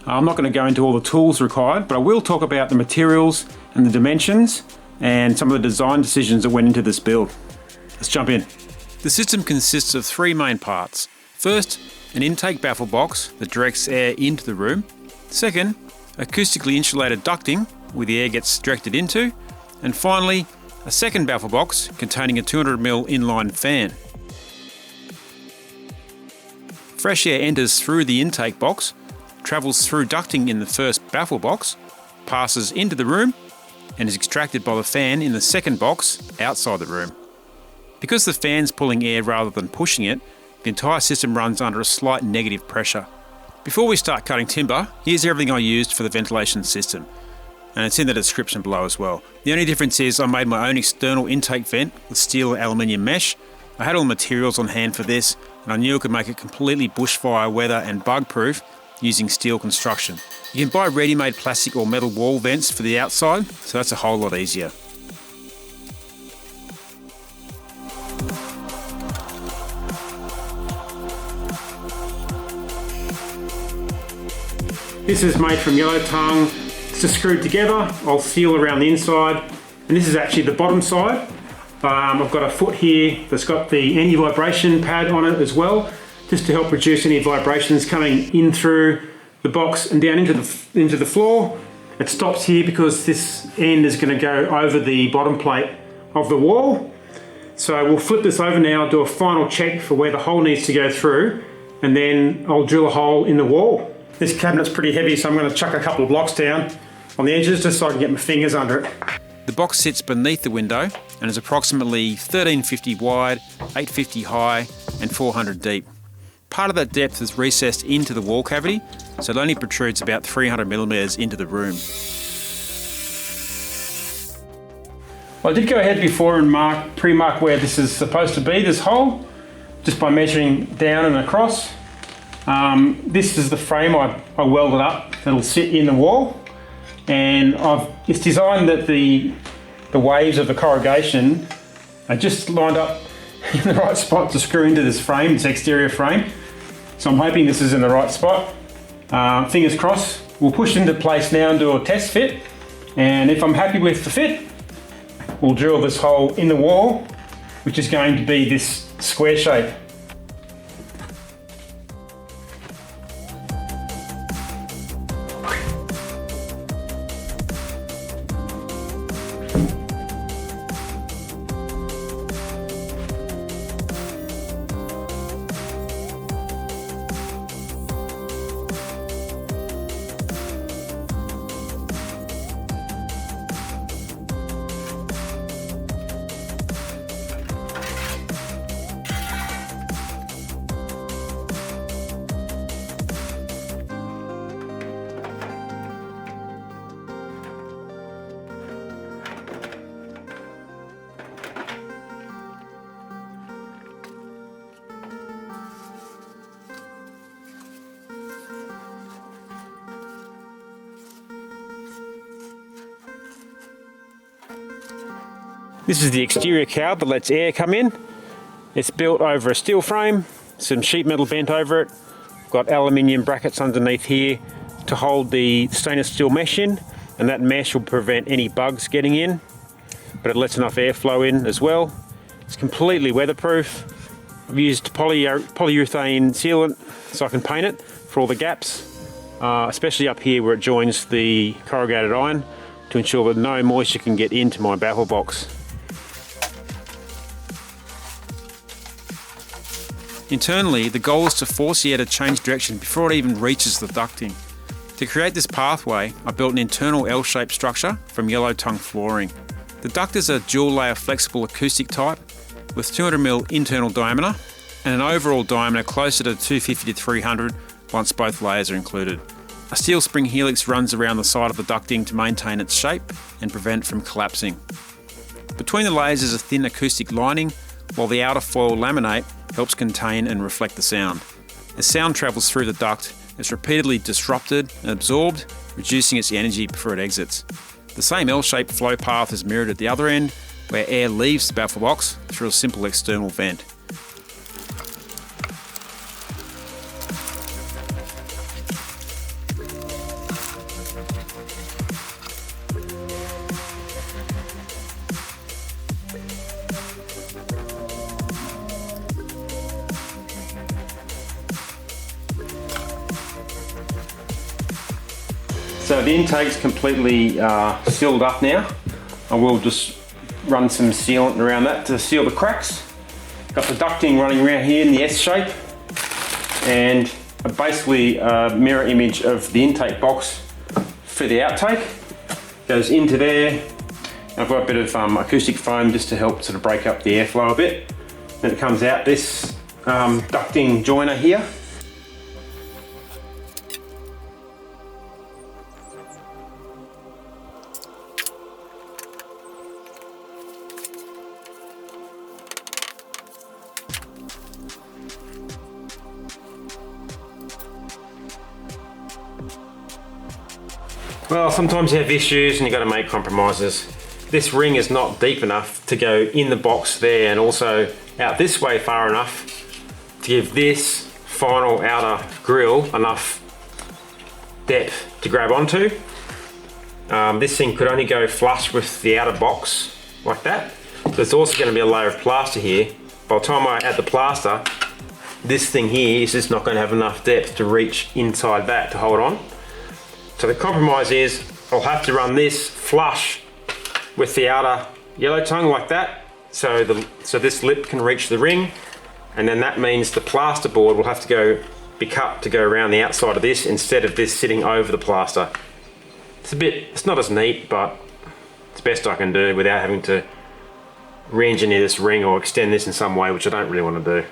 I'm not going to go into all the tools required, but I will talk about the materials and the dimensions and some of the design decisions that went into this build. Let's jump in. The system consists of three main parts. First, an intake baffle box that directs air into the room. Second, acoustically insulated ducting where the air gets directed into. And finally, a second baffle box containing a 200mm inline fan. Fresh air enters through the intake box, travels through ducting in the first baffle box, passes into the room, and is extracted by the fan in the second box outside the room. Because the fan's pulling air rather than pushing it, the entire system runs under a slight negative pressure. Before we start cutting timber, here's everything I used for the ventilation system, and it's in the description below as well. The only difference is I made my own external intake vent with steel and aluminium mesh. I had all the materials on hand for this, and I knew I could make it completely bushfire, weather and bug proof using steel construction. You can buy ready-made plastic or metal wall vents for the outside, so that's a whole lot easier. This is made from yellow tongue. It's just screwed together. I'll seal around the inside, and this is actually the bottom side. I've got a foot here that's got the anti-vibration pad on it as well, just to help reduce any vibrations coming in through the box and down into the floor. It stops here because this end is going to go over the bottom plate of the wall. So we'll flip this over now, do a final check for where the hole needs to go through, and then I'll drill a hole in the wall. This cabinet's pretty heavy, so I'm going to chuck a couple of blocks down on the edges just so I can get my fingers under it. The box sits beneath the window and is approximately 1350 wide, 850 high and 400 deep. Part of that depth is recessed into the wall cavity, so it only protrudes about 300mm into the room. I did go ahead before and pre-mark where this is supposed to be, this hole, just by measuring down and across. This is the frame I welded up that'll sit in the wall, and it's designed that the waves of the corrugation are just lined up in the right spot to screw into this frame, this exterior frame. So I'm hoping this is in the right spot. Fingers crossed. We'll push into place now and do a test fit, and if I'm happy with the fit, we'll drill this hole in the wall, which is going to be this square shape. This is the exterior cowl that lets air come in. It's built over a steel frame, some sheet metal bent over it. Got aluminium brackets underneath here to hold the stainless steel mesh in, and that mesh will prevent any bugs getting in, but it lets enough airflow in as well. It's completely weatherproof. I've used polyurethane sealant so I can paint it for all the gaps, especially up here where it joins the corrugated iron, to ensure that no moisture can get into my baffle box. Internally, the goal is to force the air to change direction before it even reaches the ducting. To create this pathway, I built an internal L-shaped structure from yellow tongue flooring. The ductors are dual layer flexible acoustic type with 200mm internal diameter and an overall diameter closer to 250 to 300 once both layers are included. A steel spring helix runs around the side of the ducting to maintain its shape and prevent it from collapsing. Between the layers is a thin acoustic lining, while the outer foil laminate helps contain and reflect the sound. As sound travels through the duct, it's repeatedly disrupted and absorbed, reducing its energy before it exits. The same L-shaped flow path is mirrored at the other end, where air leaves the baffle box through a simple external vent. So the intake's completely sealed up now. I will just run some sealant around that to seal the cracks. Got the ducting running around here in the S shape, and basically a mirror image of the intake box for the outtake. Goes into there. I've got a bit of acoustic foam just to help sort of break up the airflow a bit. Then it comes out this ducting joiner here. Well, sometimes you have issues and you've got to make compromises. This ring is not deep enough to go in the box there, and also out this way far enough to give this final outer grill enough depth to grab onto. This thing could only go flush with the outer box like that. There's also going to be a layer of plaster here. By the time I add the plaster, this thing here is just not going to have enough depth to reach inside that to hold on. So the compromise is I'll have to run this flush with the outer yellow tongue like that, so this lip can reach the ring, and then that means the plaster board will have to be cut to go around the outside of this instead of this sitting over the plaster. It's not as neat, but it's best I can do without having to re-engineer this ring or extend this in some way, which I don't really want to do.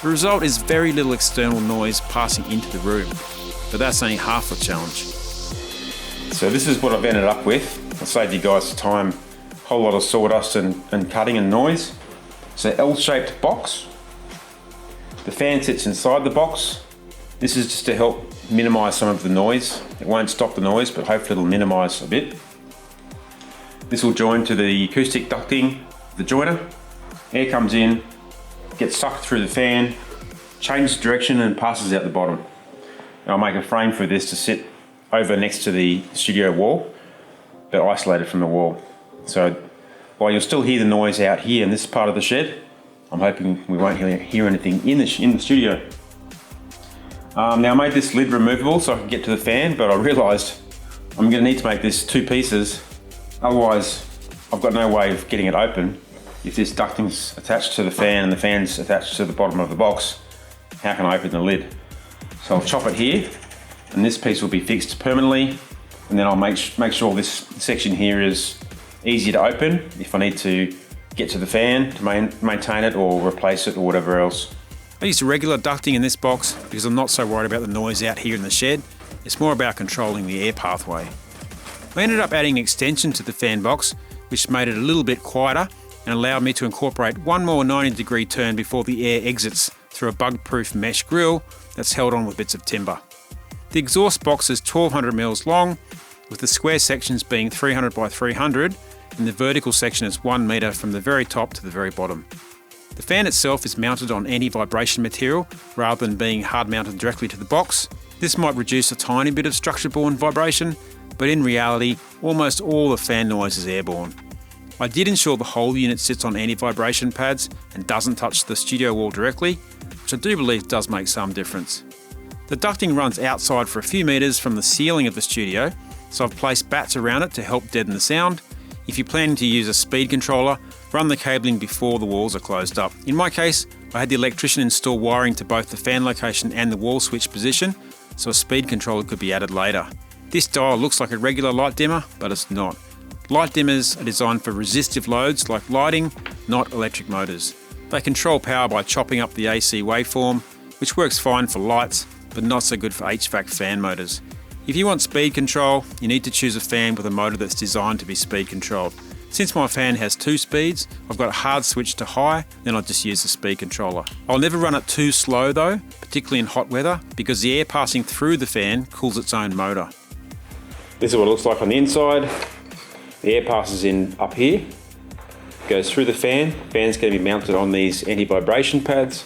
The result is very little external noise passing into the room, but that's only half the challenge. So this is what I've ended up with. I'll save you guys time, a whole lot of sawdust and cutting and noise. So L-shaped box. The fan sits inside the box. This is just to help minimise some of the noise. It won't stop the noise, but hopefully it'll minimise a bit. This will join to the acoustic ducting, the joiner. Air comes in, gets sucked through the fan, changes direction and passes out the bottom. And I'll make a frame for this to sit over next to the studio wall, but isolated from the wall. So while you'll still hear the noise out here in this part of the shed, I'm hoping we won't hear anything in the studio. Now I made this lid removable so I can get to the fan, but I realised I'm going to need to make this two pieces, otherwise I've got no way of getting it open. If this ducting's attached to the fan and the fan's attached to the bottom of the box, how can I open the lid? So I'll chop it here, and this piece will be fixed permanently, and then I'll make sure this section here is easy to open if I need to get to the fan to maintain it or replace it or whatever else. I use regular ducting in this box because I'm not so worried about the noise out here in the shed. It's more about controlling the air pathway. I ended up adding an extension to the fan box, which made it a little bit quieter and allowed me to incorporate one more 90-degree turn before the air exits through a bug-proof mesh grille that's held on with bits of timber. The exhaust box is 1200 mils long, with the square sections being 300 by 300, and the vertical section is 1 metre from the very top to the very bottom. The fan itself is mounted on anti-vibration material rather than being hard mounted directly to the box. This might reduce a tiny bit of structure-borne vibration, but in reality, almost all the fan noise is airborne. I did ensure the whole unit sits on anti-vibration pads and doesn't touch the studio wall directly, which I do believe does make some difference. The ducting runs outside for a few metres from the ceiling of the studio, so I've placed bats around it to help deaden the sound. If you're planning to use a speed controller, run the cabling before the walls are closed up. In my case, I had the electrician install wiring to both the fan location and the wall switch position, so a speed controller could be added later. This dial looks like a regular light dimmer, but it's not. Light dimmers are designed for resistive loads like lighting, not electric motors. They control power by chopping up the AC waveform, which works fine for lights, but not so good for HVAC fan motors. If you want speed control, you need to choose a fan with a motor that's designed to be speed controlled. Since my fan has 2 speeds, I've got a hard switch to high, then I'll just use the speed controller. I'll never run it too slow though, particularly in hot weather, because the air passing through the fan cools its own motor. This is what it looks like on the inside. The air passes in up here, goes through the fan. Fan's going to be mounted on these anti-vibration pads,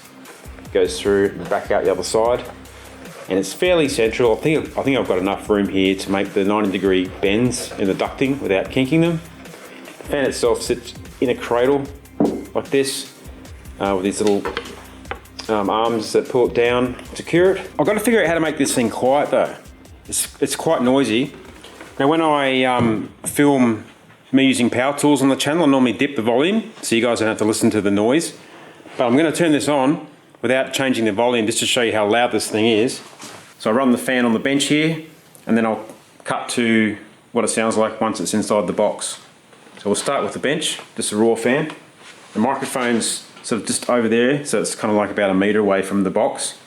goes through and back out the other side. And it's fairly central. I think I've got enough room here to make the 90-degree bends in the ducting without kinking them. The fan itself sits in a cradle like this, with these little arms that pull it down to secure it. I've got to figure out how to make this thing quiet though. It's quite noisy. Now when I film me using power tools on the channel, I normally dip the volume so you guys don't have to listen to the noise. But I'm going to turn this on without changing the volume just to show you how loud this thing is. So I run the fan on the bench here, and then I'll cut to what it sounds like once it's inside the box. So we'll start with the bench, just a raw fan. The microphone's sort of just over there, so it's kind of like about a metre away from the box.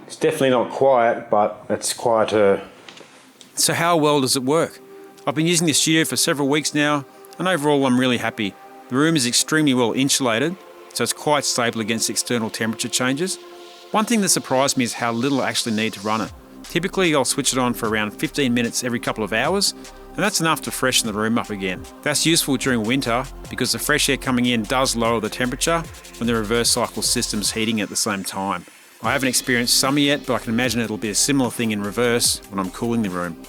It's definitely not quiet, but it's quieter. So how well does it work? I've been using the studio for several weeks now, and overall I'm really happy. The room is extremely well insulated, so it's quite stable against external temperature changes. One thing that surprised me is how little I actually need to run it. Typically I'll switch it on for around 15 minutes every couple of hours, and that's enough to freshen the room up again. That's useful during winter because the fresh air coming in does lower the temperature when the reverse cycle system's heating at the same time. I haven't experienced summer yet, but I can imagine it'll be a similar thing in reverse when I'm cooling the room.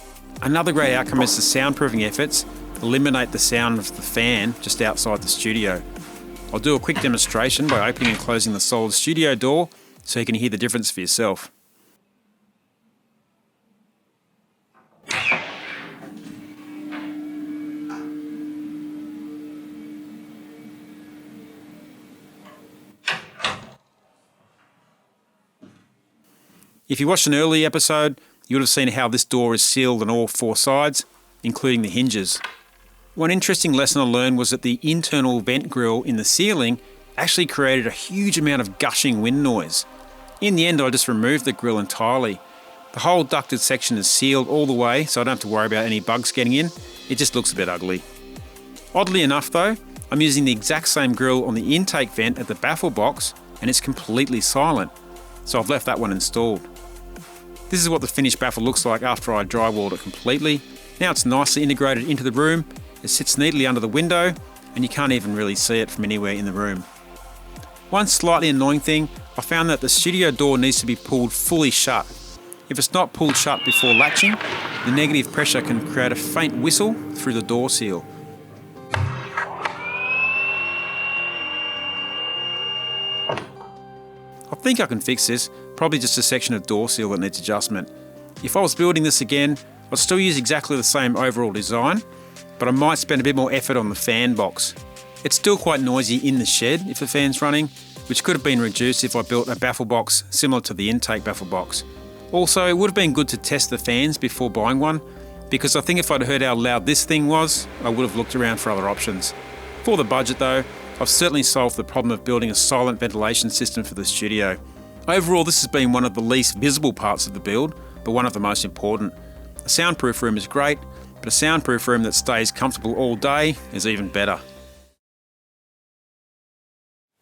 Another great outcome is the soundproofing efforts eliminate the sound of the fan just outside the studio. I'll do a quick demonstration by opening and closing the solid studio door so you can hear the difference for yourself. If you watched an earlier episode, you would have seen how this door is sealed on all 4 sides, including the hinges. One interesting lesson I learned was that the internal vent grille in the ceiling actually created a huge amount of gushing wind noise. In the end, I just removed the grille entirely. The whole ducted section is sealed all the way, so I don't have to worry about any bugs getting in. It just looks a bit ugly. Oddly enough though, I'm using the exact same grille on the intake vent at the baffle box, and it's completely silent. So I've left that one installed. This is what the finished baffle looks like after I drywalled it completely. Now it's nicely integrated into the room, it sits neatly under the window, and you can't even really see it from anywhere in the room. One slightly annoying thing, I found that the studio door needs to be pulled fully shut. If it's not pulled shut before latching, the negative pressure can create a faint whistle through the door seal. I think I can fix this, probably just a section of door seal that needs adjustment. If I was building this again, I'd still use exactly the same overall design, but I might spend a bit more effort on the fan box. It's still quite noisy in the shed if the fan's running, which could have been reduced if I built a baffle box similar to the intake baffle box. Also, it would have been good to test the fans before buying one, because I think if I'd heard how loud this thing was, I would have looked around for other options. For the budget though, I've certainly solved the problem of building a silent ventilation system for the studio. Overall, this has been one of the least visible parts of the build, but one of the most important. A soundproof room is great, but a soundproof room that stays comfortable all day is even better.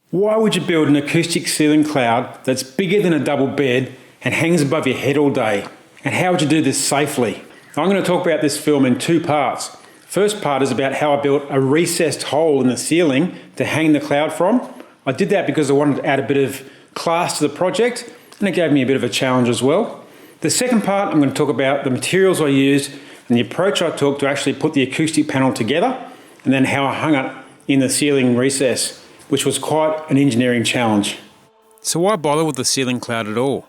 Why would you build an acoustic ceiling cloud that's bigger than a double bed and hangs above your head all day? And how would you do this safely? I'm going to talk about this film in 2 parts. First part is about how I built a recessed hole in the ceiling to hang the cloud from. I did that because I wanted to add a bit of class to the project, and it gave me a bit of a challenge as well. The second part, I'm going to talk about the materials I used and the approach I took to actually put the acoustic panel together, and then how I hung it in the ceiling recess, which was quite an engineering challenge. So why bother with the ceiling cloud at all?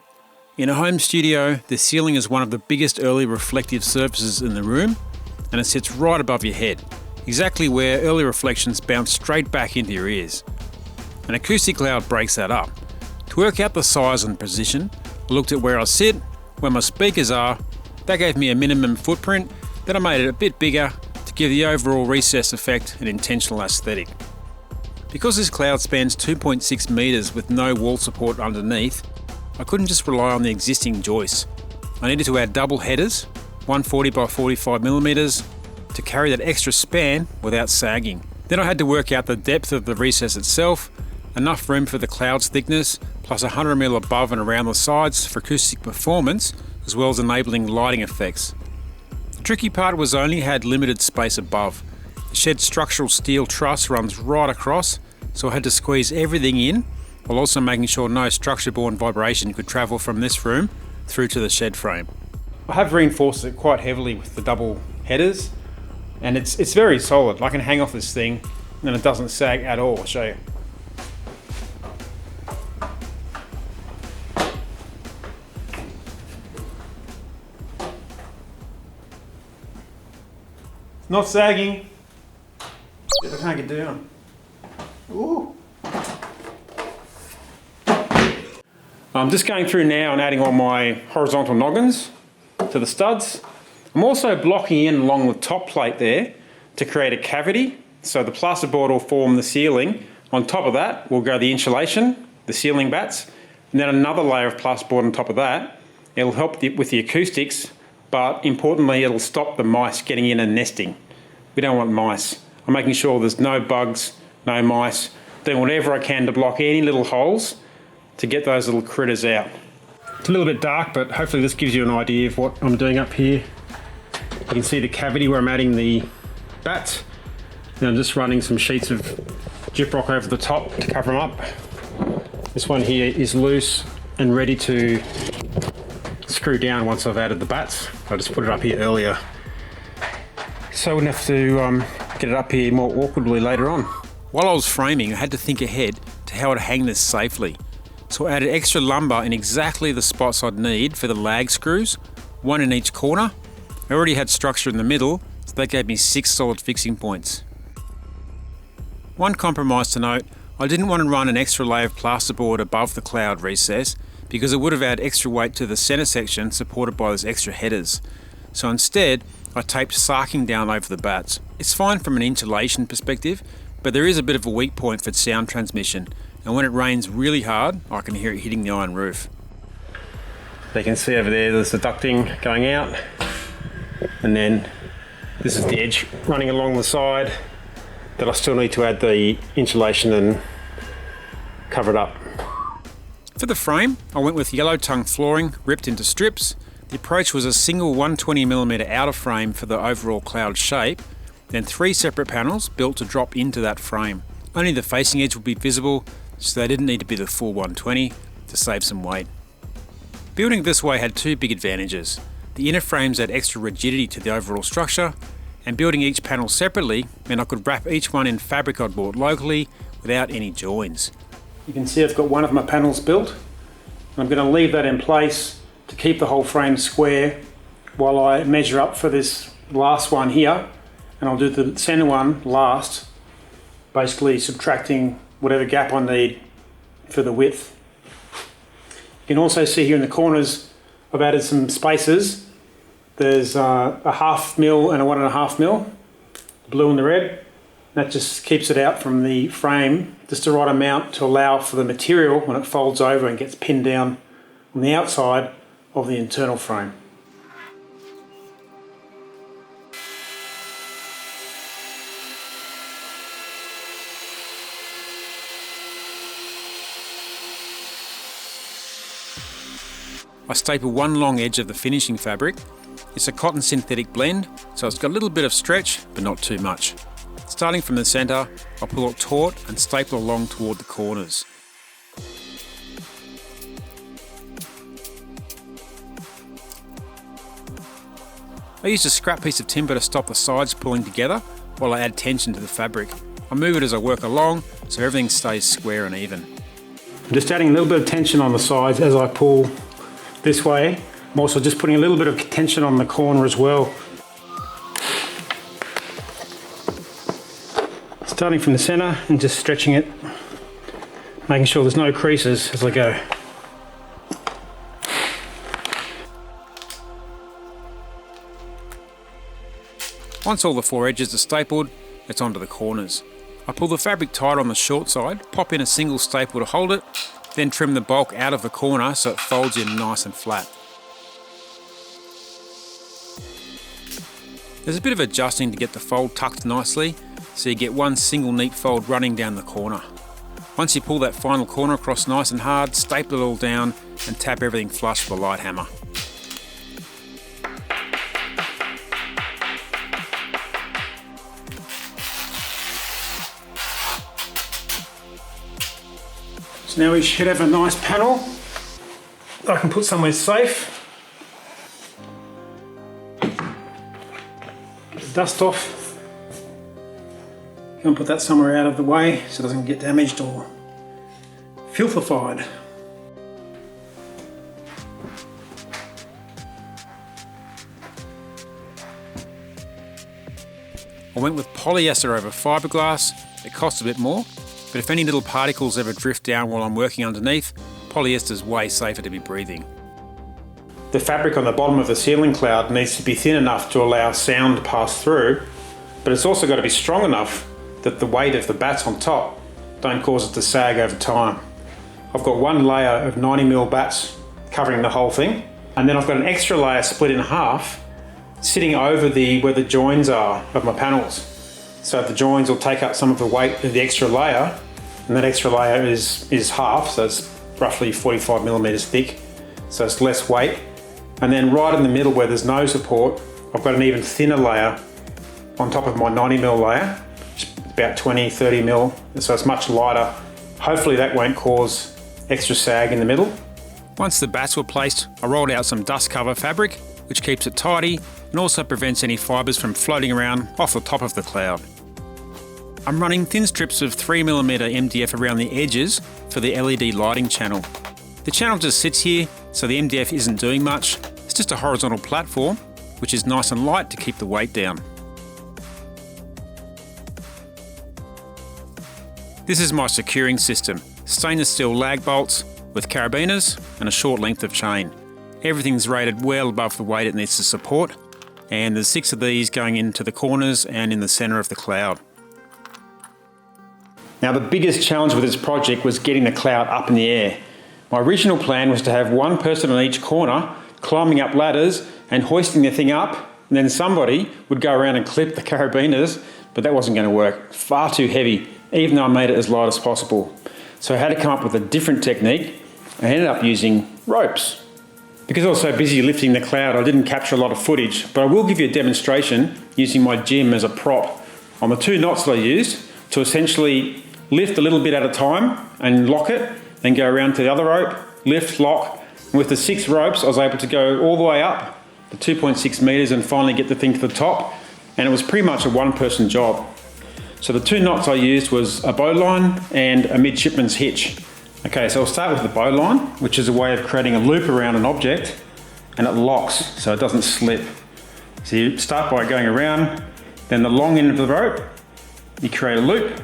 In a home studio, the ceiling is one of the biggest early reflective surfaces in the room, and it sits right above your head, exactly where early reflections bounce straight back into your ears. An acoustic cloud breaks that up. To work out the size and position, I looked at where I sit, where my speakers are. That gave me a minimum footprint, then I made it a bit bigger to give the overall recess effect an intentional aesthetic. Because this cloud spans 2.6 metres with no wall support underneath, I couldn't just rely on the existing joists. I needed to add double headers, 140 by 45mm, to carry that extra span without sagging. Then I had to work out the depth of the recess itself, enough room for the cloud's thickness, plus 100mm above and around the sides for acoustic performance, as well as enabling lighting effects. The tricky part was I only had limited space above. The shed structural steel truss runs right across, so I had to squeeze everything in, while also making sure no structure-borne vibration could travel from this room through to the shed frame. I have reinforced it quite heavily with the double headers, and it's very solid. I can hang off this thing and it doesn't sag at all. I'll show you. It's not sagging. I can't get down. Ooh. I'm just going through now and adding all my horizontal noggins to the studs. I'm also blocking in along the top plate there to create a cavity, so the plasterboard will form the ceiling. On top of that will go the insulation, the ceiling bats, and then another layer of plasterboard on top of that. It'll help with the acoustics, but importantly it'll stop the mice getting in and nesting. We don't want mice. I'm making sure there's no bugs, no mice, doing whatever I can to block any little holes to get those little critters out. It's a little bit dark, but hopefully this gives you an idea of what I'm doing up here. You can see the cavity where I'm adding the bats. And I'm just running some sheets of gyprock over the top to cover them up. This one here is loose and ready to screw down once I've added the bats. I just put it up here earlier, so I wouldn't have to get it up here more awkwardly later on. While I was framing, I had to think ahead to how to hang this safely. So I added extra lumber in exactly the spots I'd need for the lag screws, one in each corner. I already had structure in the middle, so that gave me 6 solid fixing points. One compromise to note, I didn't want to run an extra layer of plasterboard above the cloud recess because it would have added extra weight to the centre section supported by those extra headers. So instead, I taped sarking down over the bats. It's fine from an insulation perspective, but there is a bit of a weak point for sound transmission, and when it rains really hard, I can hear it hitting the iron roof. You can see over there, there's the ducting going out, and then this is the edge running along the side that I still need to add the insulation and cover it up. For the frame, I went with yellow tongue flooring ripped into strips. The approach was a single 120mm outer frame for the overall cloud shape, then 3 separate panels built to drop into that frame. Only the facing edge would be visible, so they didn't need to be the full 120 to save some weight. Building this way had 2 big advantages. The inner frames add extra rigidity to the overall structure, and building each panel separately meant I could wrap each one in fabric I'd bought locally without any joins. You can see I've got one of my panels built. I'm going to leave that in place to keep the whole frame square while I measure up for this last one here, and I'll do the centre one last, basically subtracting whatever gap I need for the width. You can also see here in the corners I've added some spaces. There's a 1/2 mil and a 1.5 mil, the blue and the red. That just keeps it out from the frame, just the right amount to allow for the material when it folds over and gets pinned down on the outside of the internal frame. I staple one long edge of the finishing fabric. It's a cotton synthetic blend, so it's got a little bit of stretch, but not too much. Starting from the centre, I'll pull it taut and staple along toward the corners. I used a scrap piece of timber to stop the sides pulling together while I add tension to the fabric. I move it as I work along so everything stays square and even. I'm just adding a little bit of tension on the sides as I pull this way. I'm also just putting a little bit of tension on the corner as well. Starting from the center and just stretching it, making sure there's no creases as I go. Once all the four edges are stapled, it's onto the corners. I pull the fabric tight on the short side, pop in a single staple to hold it, then trim the bulk out of the corner so it folds in nice and flat. There's a bit of adjusting to get the fold tucked nicely, so you get one single neat fold running down the corner. Once you pull that final corner across nice and hard, staple it all down and tap everything flush with a light hammer. So now we should have a nice panel that I can put somewhere safe. Get the dust off. Go and put that somewhere out of the way so it doesn't get damaged or filthified. I went with polyester over fiberglass. It costs a bit more, but if any little particles ever drift down while I'm working underneath, polyester is way safer to be breathing. The fabric on the bottom of the ceiling cloud needs to be thin enough to allow sound to pass through, but it's also got to be strong enough that the weight of the bats on top don't cause it to sag over time. I've got one layer of 90mm bats covering the whole thing, and then I've got an extra layer split in half sitting over where the joins are of my panels. So the joins will take up some of the weight of the extra layer, and that extra layer is half, so it's roughly 45mm thick, so it's less weight. And then right in the middle where there's no support, I've got an even thinner layer on top of my 90mm layer, about 20-30mm, so it's much lighter. Hopefully that won't cause extra sag in the middle. Once the bats were placed, I rolled out some dust cover fabric, which keeps it tidy and also prevents any fibres from floating around off the top of the cloud. I'm running thin strips of 3mm MDF around the edges for the LED lighting channel. The channel just sits here, so the MDF isn't doing much. It's just a horizontal platform, which is nice and light to keep the weight down. This is my securing system, stainless steel lag bolts with carabiners and a short length of chain. Everything's rated well above the weight it needs to support, and there's 6 of these going into the corners and in the centre of the cloud. Now the biggest challenge with this project was getting the cloud up in the air. My original plan was to have one person on each corner climbing up ladders and hoisting the thing up, and then somebody would go around and clip the carabiners, but that wasn't going to work. Far too heavy, even though I made it as light as possible. So I had to come up with a different technique. I ended up using ropes. Because I was so busy lifting the cloud, I didn't capture a lot of footage, but I will give you a demonstration using my gym as a prop on the 2 knots that I used to essentially lift a little bit at a time and lock it, then go around to the other rope, lift, lock. And with the 6 ropes, I was able to go all the way up the 2.6 meters and finally get the thing to the top. And it was pretty much a one-person job. So the 2 knots I used was a bowline and a midshipman's hitch. Okay, so I'll start with the bowline, which is a way of creating a loop around an object, and it locks so it doesn't slip. So you start by going around, then the long end of the rope, you create a loop.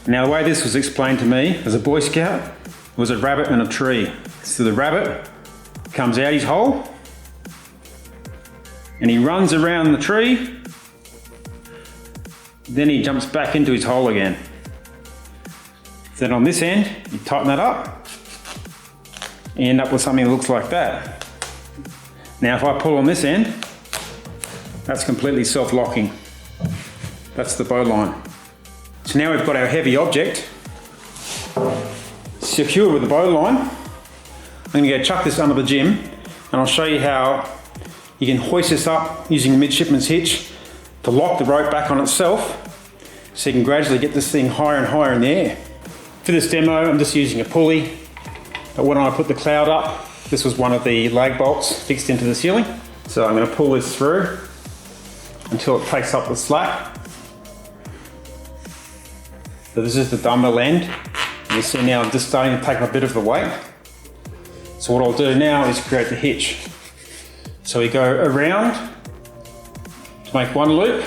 Now the way this was explained to me as a Boy Scout was a rabbit and a tree. So the rabbit comes out his hole, and he runs around the tree, then he jumps back into his hole again. Then on this end, you tighten that up, you end up with something that looks like that. Now if I pull on this end, that's completely self-locking. That's the bowline. So now we've got our heavy object secured with the bowline. I'm going to go chuck this under the gym, and I'll show you how you can hoist this up using a midshipman's hitch to lock the rope back on itself, so you can gradually get this thing higher and higher in the air. For this demo, I'm just using a pulley, but when I put the cloud up, this was one of the lag bolts fixed into the ceiling. So I'm going to pull this through until it takes up the slack. So this is the dumbbell end. You see now I'm just starting to take a bit of the weight. So what I'll do now is create the hitch. So we go around to make one loop.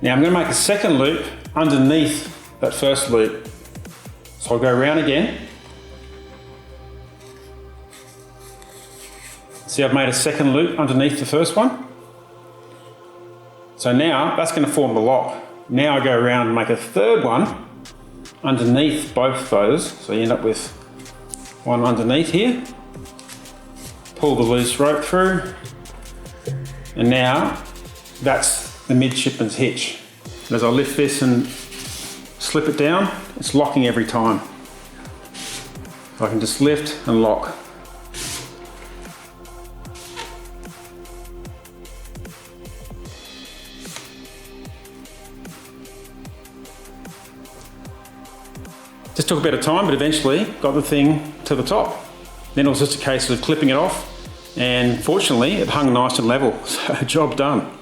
Now I'm going to make a second loop underneath that first loop. So I'll go around again. See, I've made a second loop underneath the first one. So now that's going to form the lock. Now I go around and make a third one underneath both those. So you end up with one underneath here. Pull the loose rope through. And now that's the midshipman's hitch. And as I lift this and slip it down, it's locking every time. So I can just lift and lock. Just took a bit of time, but eventually got the thing to the top. Then it was just a case of clipping it off, and fortunately it hung nice and level, so job done.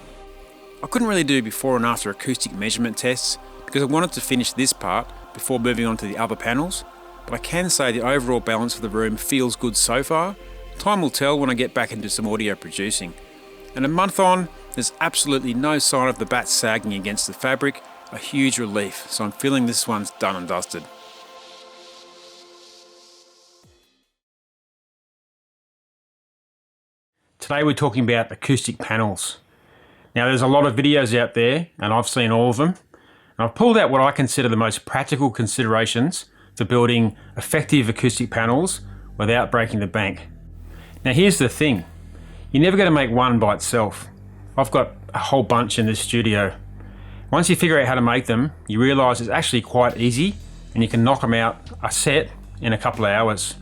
I couldn't really do before and after acoustic measurement tests because I wanted to finish this part before moving on to the other panels, but I can say the overall balance of the room feels good so far. Time will tell when I get back into some audio producing. And a month on, there's absolutely no sign of the bats sagging against the fabric, a huge relief, so I'm feeling this one's done and dusted. Today we're talking about acoustic panels. Now there's a lot of videos out there, and I've seen all of them. And I've pulled out what I consider the most practical considerations for building effective acoustic panels without breaking the bank. Now here's the thing, you're never going to make one by itself. I've got a whole bunch in this studio. Once you figure out how to make them, you realise it's actually quite easy and you can knock them out a set in a couple of hours.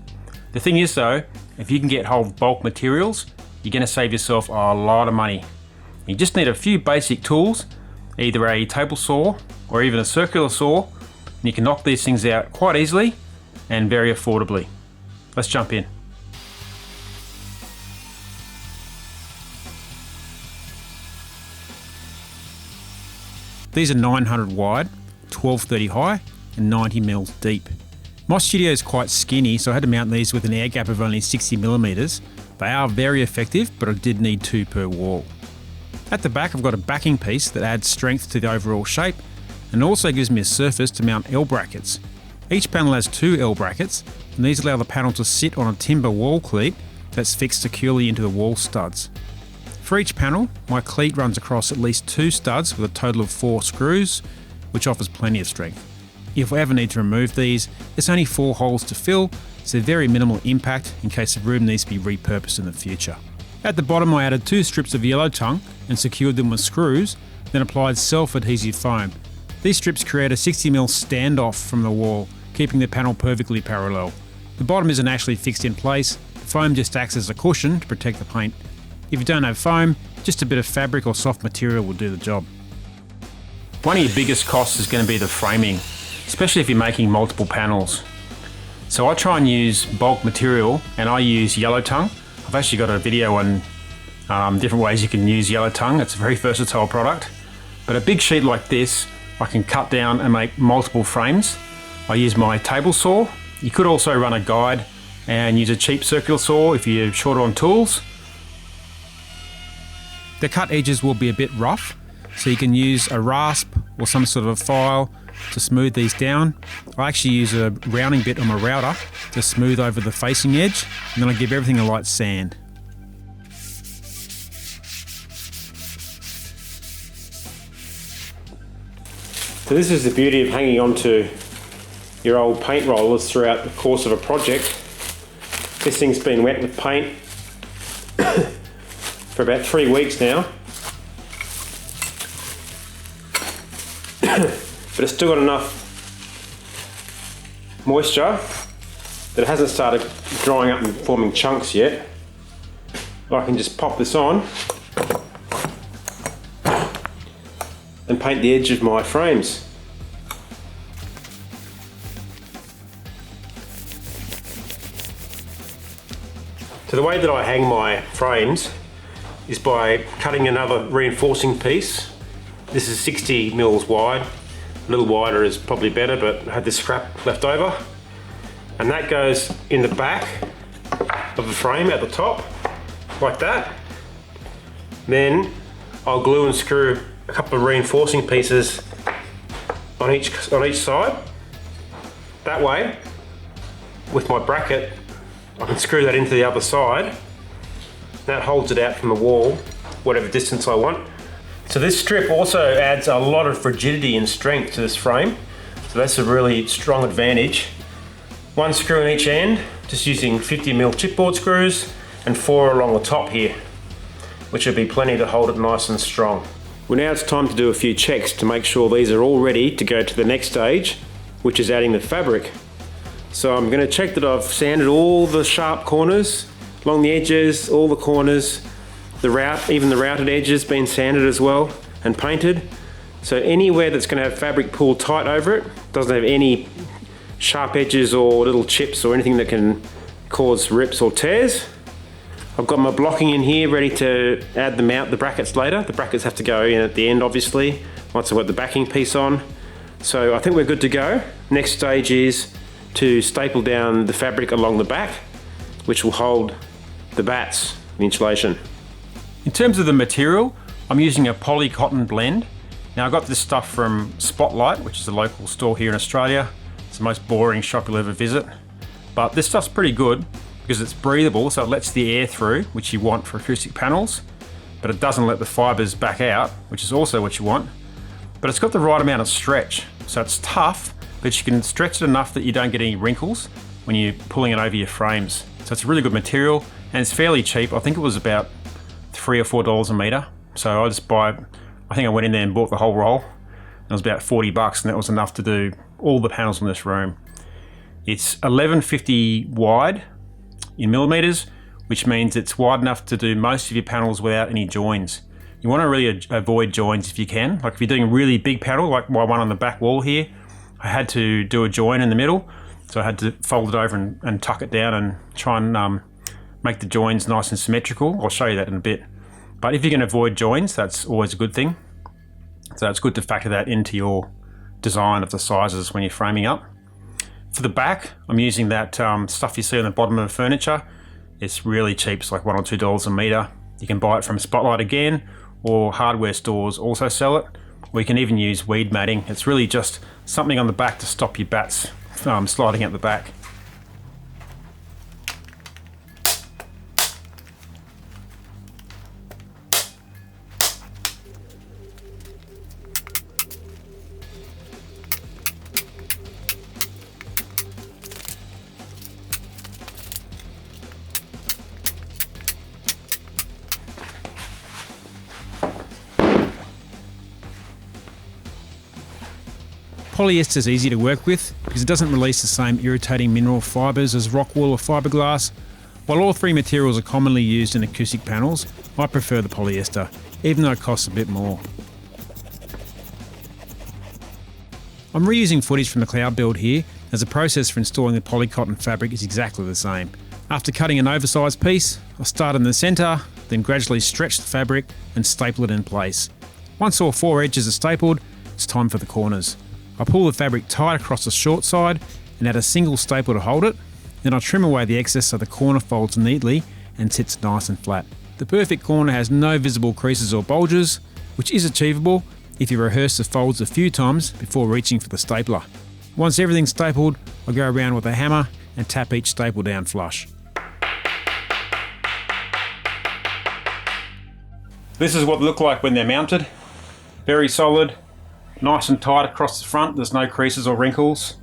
The thing is though, if you can get hold of bulk materials, you're going to save yourself a lot of money. You just need a few basic tools, either a table saw or even a circular saw, and you can knock these things out quite easily and very affordably. Let's jump in. These are 900 wide, 1230 high and 90 mils deep. My studio is quite skinny, so I had to mount these with an air gap of only 60mm. They are very effective, but I did need 2 per wall. At the back I've got a backing piece that adds strength to the overall shape and also gives me a surface to mount L brackets. Each panel has 2 L brackets, and these allow the panel to sit on a timber wall cleat that's fixed securely into the wall studs. For each panel, my cleat runs across at least 2 studs with a total of 4 screws, which offers plenty of strength. If I ever need to remove these, there's only 4 holes to fill, so very minimal impact in case the room needs to be repurposed in the future. At the bottom I added 2 strips of yellow tongue and secured them with screws, then applied self-adhesive foam. These strips create a 60mm standoff from the wall, keeping the panel perfectly parallel. The bottom isn't actually fixed in place, the foam just acts as a cushion to protect the paint. If you don't have foam, just a bit of fabric or soft material will do the job. One of your biggest costs is going to be the framing, especially if you're making multiple panels. So I try and use bulk material, and I use yellow tongue. I've actually got a video on different ways you can use yellow tongue. It's a very versatile product. But a big sheet like this, I can cut down and make multiple frames. I use my table saw. You could also run a guide and use a cheap circular saw if you're short on tools. The cut edges will be a bit rough, so you can use a rasp or some sort of a file to smooth these down. I actually use a rounding bit on my router to smooth over the facing edge, and then I give everything a light sand. So this is the beauty of hanging onto your old paint rollers throughout the course of a project. This thing's been wet with paint for about 3 weeks now. But it's still got enough moisture that it hasn't started drying up and forming chunks yet. I can just pop this on and paint the edge of my frames. So the way that I hang my frames is by cutting another reinforcing piece. This is 60 mils wide. A little wider is probably better, but I had this scrap left over. And that goes in the back of the frame at the top, like that. Then I'll glue and screw a couple of reinforcing pieces on each side. That way, with my bracket, I can screw that into the other side. That holds it out from the wall, whatever distance I want. So this strip also adds a lot of rigidity and strength to this frame. So that's a really strong advantage. One screw in each end, just using 50mm chipboard screws, and 4 along the top here, which will be plenty to hold it nice and strong. Well, now it's time to do a few checks to make sure these are all ready to go to the next stage, which is adding the fabric. So I'm going to check that I've sanded all the sharp corners along the edges, all the corners, even the routed edges been sanded as well and painted. So anywhere that's going to have fabric pulled tight over it, doesn't have any sharp edges or little chips or anything that can cause rips or tears. I've got my blocking in here ready to add the brackets later. The brackets have to go in at the end, obviously, once I've got the backing piece on. So I think we're good to go. Next stage is to staple down the fabric along the back, which will hold the bats, the insulation. In terms of the material, I'm using a poly cotton blend. Now I got this stuff from Spotlight, which is a local store here in Australia. It's the most boring shop you'll ever visit. But this stuff's pretty good because it's breathable, so it lets the air through, which you want for acoustic panels, but it doesn't let the fibers back out, which is also what you want. But it's got the right amount of stretch, so it's tough, but you can stretch it enough that you don't get any wrinkles when you're pulling it over your frames. So it's a really good material, and it's fairly cheap. I think it was about $3 or $4 a meter. So I think I went in there and bought the whole roll. It was about $40, and that was enough to do all the panels in this room. It's 1150 wide in millimeters, which means it's wide enough to do most of your panels without any joins. You want to really avoid joins if you can. Like if you're doing a really big panel, like my one on the back wall here, I had to do a join in the middle, so I had to fold it over and tuck it down and try and make the joins nice and symmetrical. I'll show you that in a bit. But if you can avoid joins, that's always a good thing. So it's good to factor that into your design of the sizes when you're framing up. For the back, I'm using that stuff you see on the bottom of the furniture. It's really cheap, it's like $1 or $2 a meter. You can buy it from Spotlight again, or hardware stores also sell it. We can even use weed matting. It's really just something on the back to stop your bats sliding out the back. Polyester is easy to work with because it doesn't release the same irritating mineral fibres as rock wool or fiberglass. While all three materials are commonly used in acoustic panels, I prefer the polyester, even though it costs a bit more. I'm reusing footage from the cloud build here, as the process for installing the polycotton fabric is exactly the same. After cutting an oversized piece, I start in the centre, then gradually stretch the fabric and staple it in place. Once all 4 edges are stapled, it's time for the corners. I pull the fabric tight across the short side and add a single staple to hold it. Then I trim away the excess so the corner folds neatly and sits nice and flat. The perfect corner has no visible creases or bulges, which is achievable if you rehearse the folds a few times before reaching for the stapler. Once everything's stapled, I go around with a hammer and tap each staple down flush. This is what they look like when they're mounted. Very solid. Nice and tight across the front, there's no creases or wrinkles.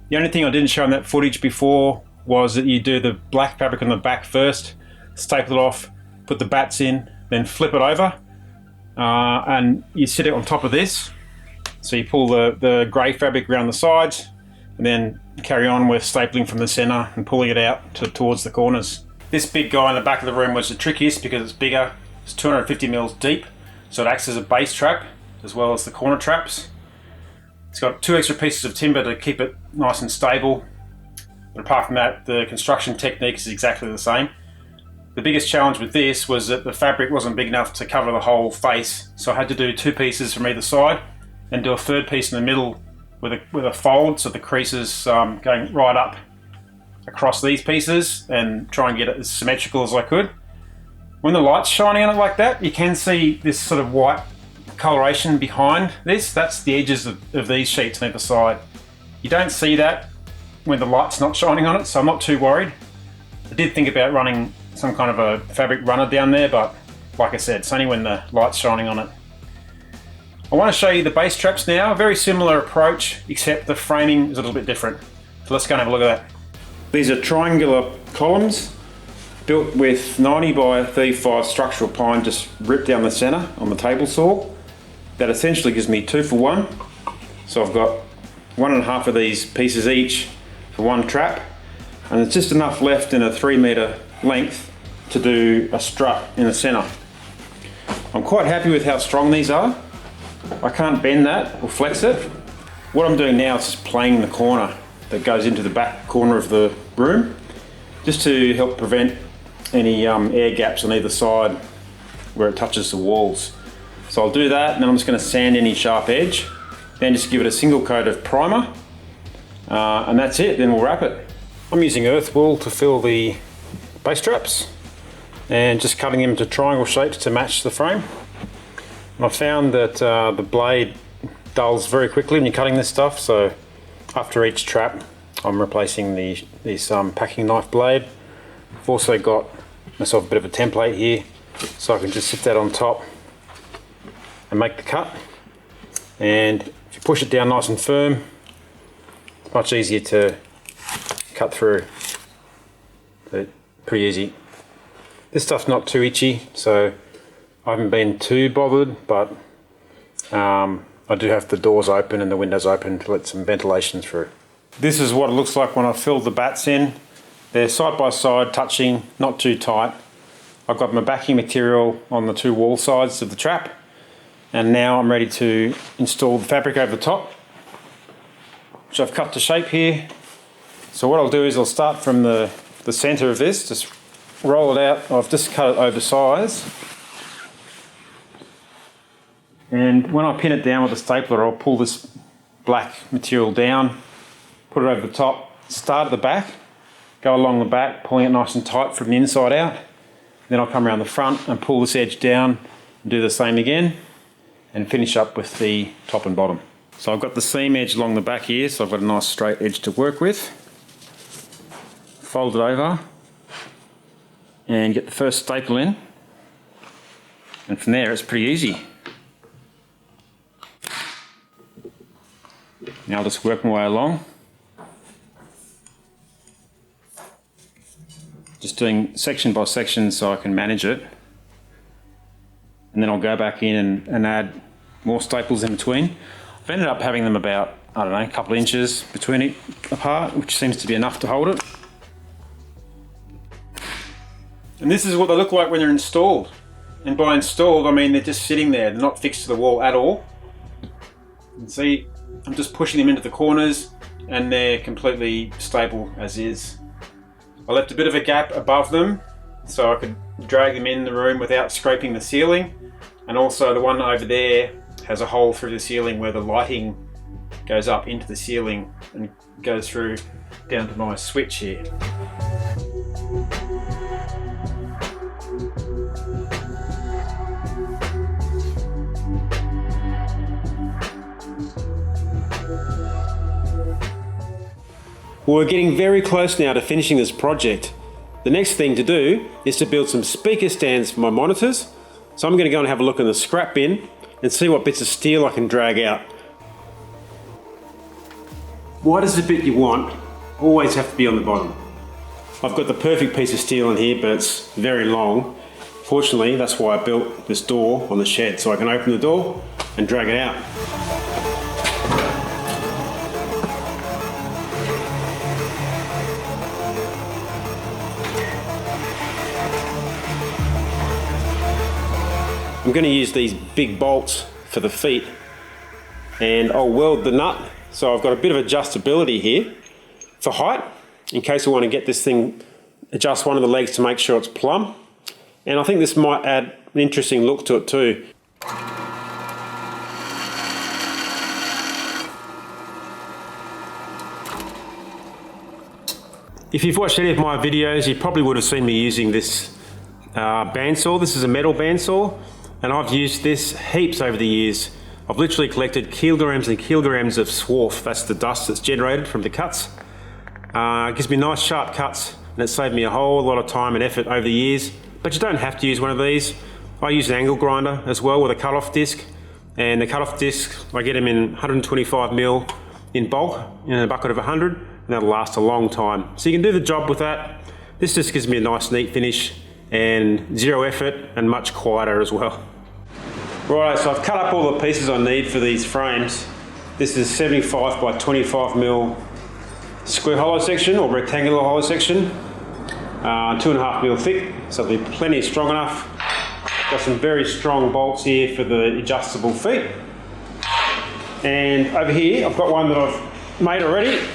The only thing I didn't show in that footage before was that you do the black fabric on the back first, staple it off, put the bats in, then flip it over, and you sit it on top of this. So you pull the grey fabric around the sides, and then carry on with stapling from the centre and pulling it out towards the corners. This big guy in the back of the room was the trickiest because it's bigger. It's 250 mils deep, so it acts as a base trap as well as the corner traps. It's got 2 extra pieces of timber to keep it nice and stable. But apart from that, the construction technique is exactly the same. The biggest challenge with this was that the fabric wasn't big enough to cover the whole face, so I had to do 2 pieces from either side and do a 3rd piece in the middle with a fold, so the creases going right up across these pieces, and try and get it as symmetrical as I could. When the light's shining on it like that, you can see this sort of white coloration behind this. That's the edges of these sheets on either side. You don't see that when the light's not shining on it, so I'm not too worried. I did think about running some kind of a fabric runner down there, but like I said, it's only when the light's shining on it. I want to show you the bass traps now. Very similar approach, except the framing is a little bit different. So let's go and have a look at that. These are triangular columns built with 90 by 35 structural pine just ripped down the center on the table saw. That essentially gives me 2 for 1. So I've got 1.5 of these pieces each for 1 trap, and it's just enough left in a 3 meter length to do a strut in the center. I'm quite happy with how strong these are. I can't bend that or flex it. What I'm doing now is just playing the corner that goes into the back corner of the room, just to help prevent any air gaps on either side where it touches the walls. So I'll do that, and then I'm just going to sand any sharp edge, then just give it a single coat of primer, and that's it. Then we'll wrap it. I'm using earth wool to fill the bass traps and just cutting them into triangle shapes to match the frame. And I found that the blade dulls very quickly when you're cutting this stuff, so after each trap I'm replacing this packing knife blade. I've also got myself a bit of a template here, so I can just sit that on top and make the cut. And if you push it down nice and firm, it's much easier to cut through. But pretty easy. This stuff's not too itchy, so I haven't been too bothered, but I do have the doors open and the windows open to let some ventilation through. This is what it looks like when I fill the bats in. They're side by side, touching, not too tight. I've got my backing material on the 2 wall sides of the trap, and now I'm ready to install the fabric over the top, which I've cut to shape here. So what I'll do is I'll start from the center of this, just roll it out. I've just cut it oversize, and when I pin it down with a stapler, I'll pull this black material down, put it over the top, start at the back, go along the back, pulling it nice and tight from the inside out. Then I'll come around the front and pull this edge down and do the same again, and finish up with the top and bottom. So I've got the seam edge along the back here, so I've got a nice straight edge to work with. Fold it over and get the first staple in, and from there it's pretty easy. Now I'll just work my way along, just doing section by section so I can manage it, and then I'll go back in and add more staples in between. I've ended up having them about, I don't know, a couple of inches between it apart, which seems to be enough to hold it. And this is what they look like when they're installed. And by installed, I mean they're just sitting there, they're not fixed to the wall at all. You can see I'm just pushing them into the corners, and they're completely stable as is. I left a bit of a gap above them so I could drag them in the room without scraping the ceiling, and also the one over there has a hole through the ceiling where the lighting goes up into the ceiling and goes through down to my switch here. Well, we're getting very close now to finishing this project. The next thing to do is to build some speaker stands for my monitors. So I'm going to go and have a look in the scrap bin and see what bits of steel I can drag out. Wide as the bit you want, always have to be on the bottom. I've got the perfect piece of steel in here, but it's very long. Fortunately, that's why I built this door on the shed, so I can open the door and drag it out. I'm going to use these big bolts for the feet, and I'll weld the nut so I've got a bit of adjustability here for height in case I want to get this thing, adjust one of the legs to make sure it's plumb. And I think this might add an interesting look to it too. If you've watched any of my videos, you probably would have seen me using this bandsaw. This is a metal bandsaw, and I've used this heaps over the years. I've literally collected kilograms and kilograms of swarf. That's the dust that's generated from the cuts. It gives me nice sharp cuts, and it saved me a whole lot of time and effort over the years. But you don't have to use one of these. I use an angle grinder as well with a cut-off disc, and the cut-off discs, I get them in 125mm in bulk in a bucket of 100, and that'll last a long time. So you can do the job with that. This just gives me a nice neat finish and zero effort and much quieter as well. Right, so I've cut up all the pieces I need for these frames. This is 75 by 25mm square hollow section or rectangular hollow section, 2.5mm thick, so it'll be plenty strong enough. Got some very strong bolts here for the adjustable feet. And over here, I've got one that I've made already.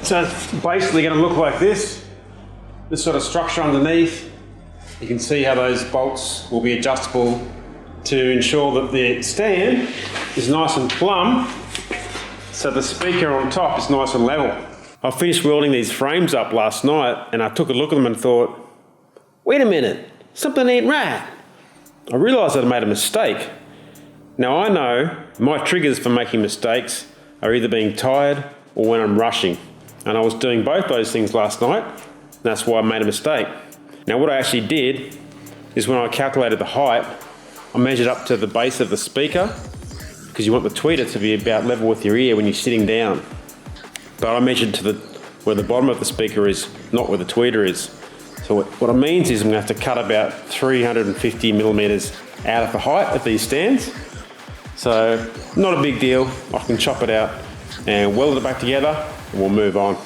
So it's basically going to look like this sort of structure underneath. You can see how those bolts will be adjustable to ensure that the stand is nice and plumb, so the speaker on top is nice and level. I finished welding these frames up last night, and I took a look at them and thought, wait a minute, something ain't right. I realised that I made a mistake. Now I know my triggers for making mistakes are either being tired or when I'm rushing. And I was doing both those things last night. And that's why I made a mistake. Now what I actually did is when I calculated the height, I measured up to the base of the speaker, because you want the tweeter to be about level with your ear when you're sitting down. But I measured to where the bottom of the speaker is, not where the tweeter is. So what it means is I'm going to have to cut about 350mm out of the height of these stands. So not a big deal. I can chop it out and weld it back together, and we'll move on.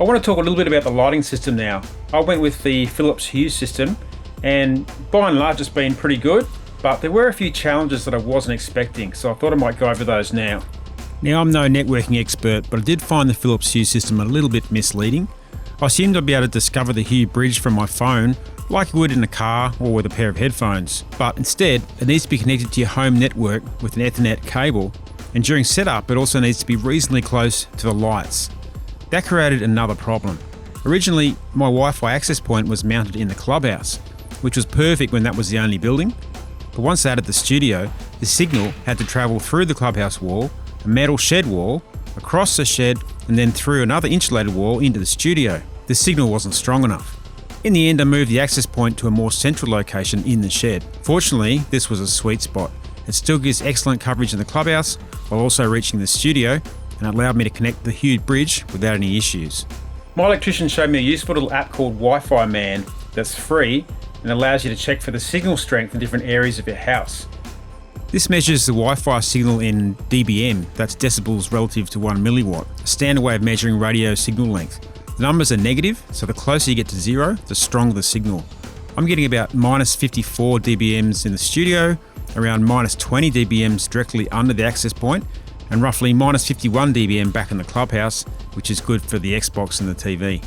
I want to talk a little bit about the lighting system now. I went with the Philips Hue system, and by and large it's been pretty good, but there were a few challenges that I wasn't expecting, so I thought I might go over those now. Now, I'm no networking expert, but I did find the Philips Hue system a little bit misleading. I assumed I'd be able to discover the Hue bridge from my phone like you would in a car or with a pair of headphones, but instead it needs to be connected to your home network with an Ethernet cable, and during setup it also needs to be reasonably close to the lights. That created another problem. Originally, my Wi-Fi access point was mounted in the clubhouse, which was perfect when that was the only building, but once I added the studio, the signal had to travel through the clubhouse wall, a metal shed wall, across the shed, and then through another insulated wall into the studio. The signal wasn't strong enough. In the end, I moved the access point to a more central location in the shed. Fortunately, this was a sweet spot. It still gives excellent coverage in the clubhouse while also reaching the studio, and it allowed me to connect the Hue bridge without any issues. My electrician showed me a useful little app called Wi-Fi Man that's free and allows you to check for the signal strength in different areas of your house. This measures the Wi-Fi signal in dBm, that's decibels relative to 1 milliwatt, a standard way of measuring radio signal length. The numbers are negative, so the closer you get to zero, the stronger the signal. I'm getting about minus 54 dBms in the studio, around minus 20 dBms directly under the access point, and roughly minus 51 dBm back in the clubhouse, which is good for the Xbox and the TV.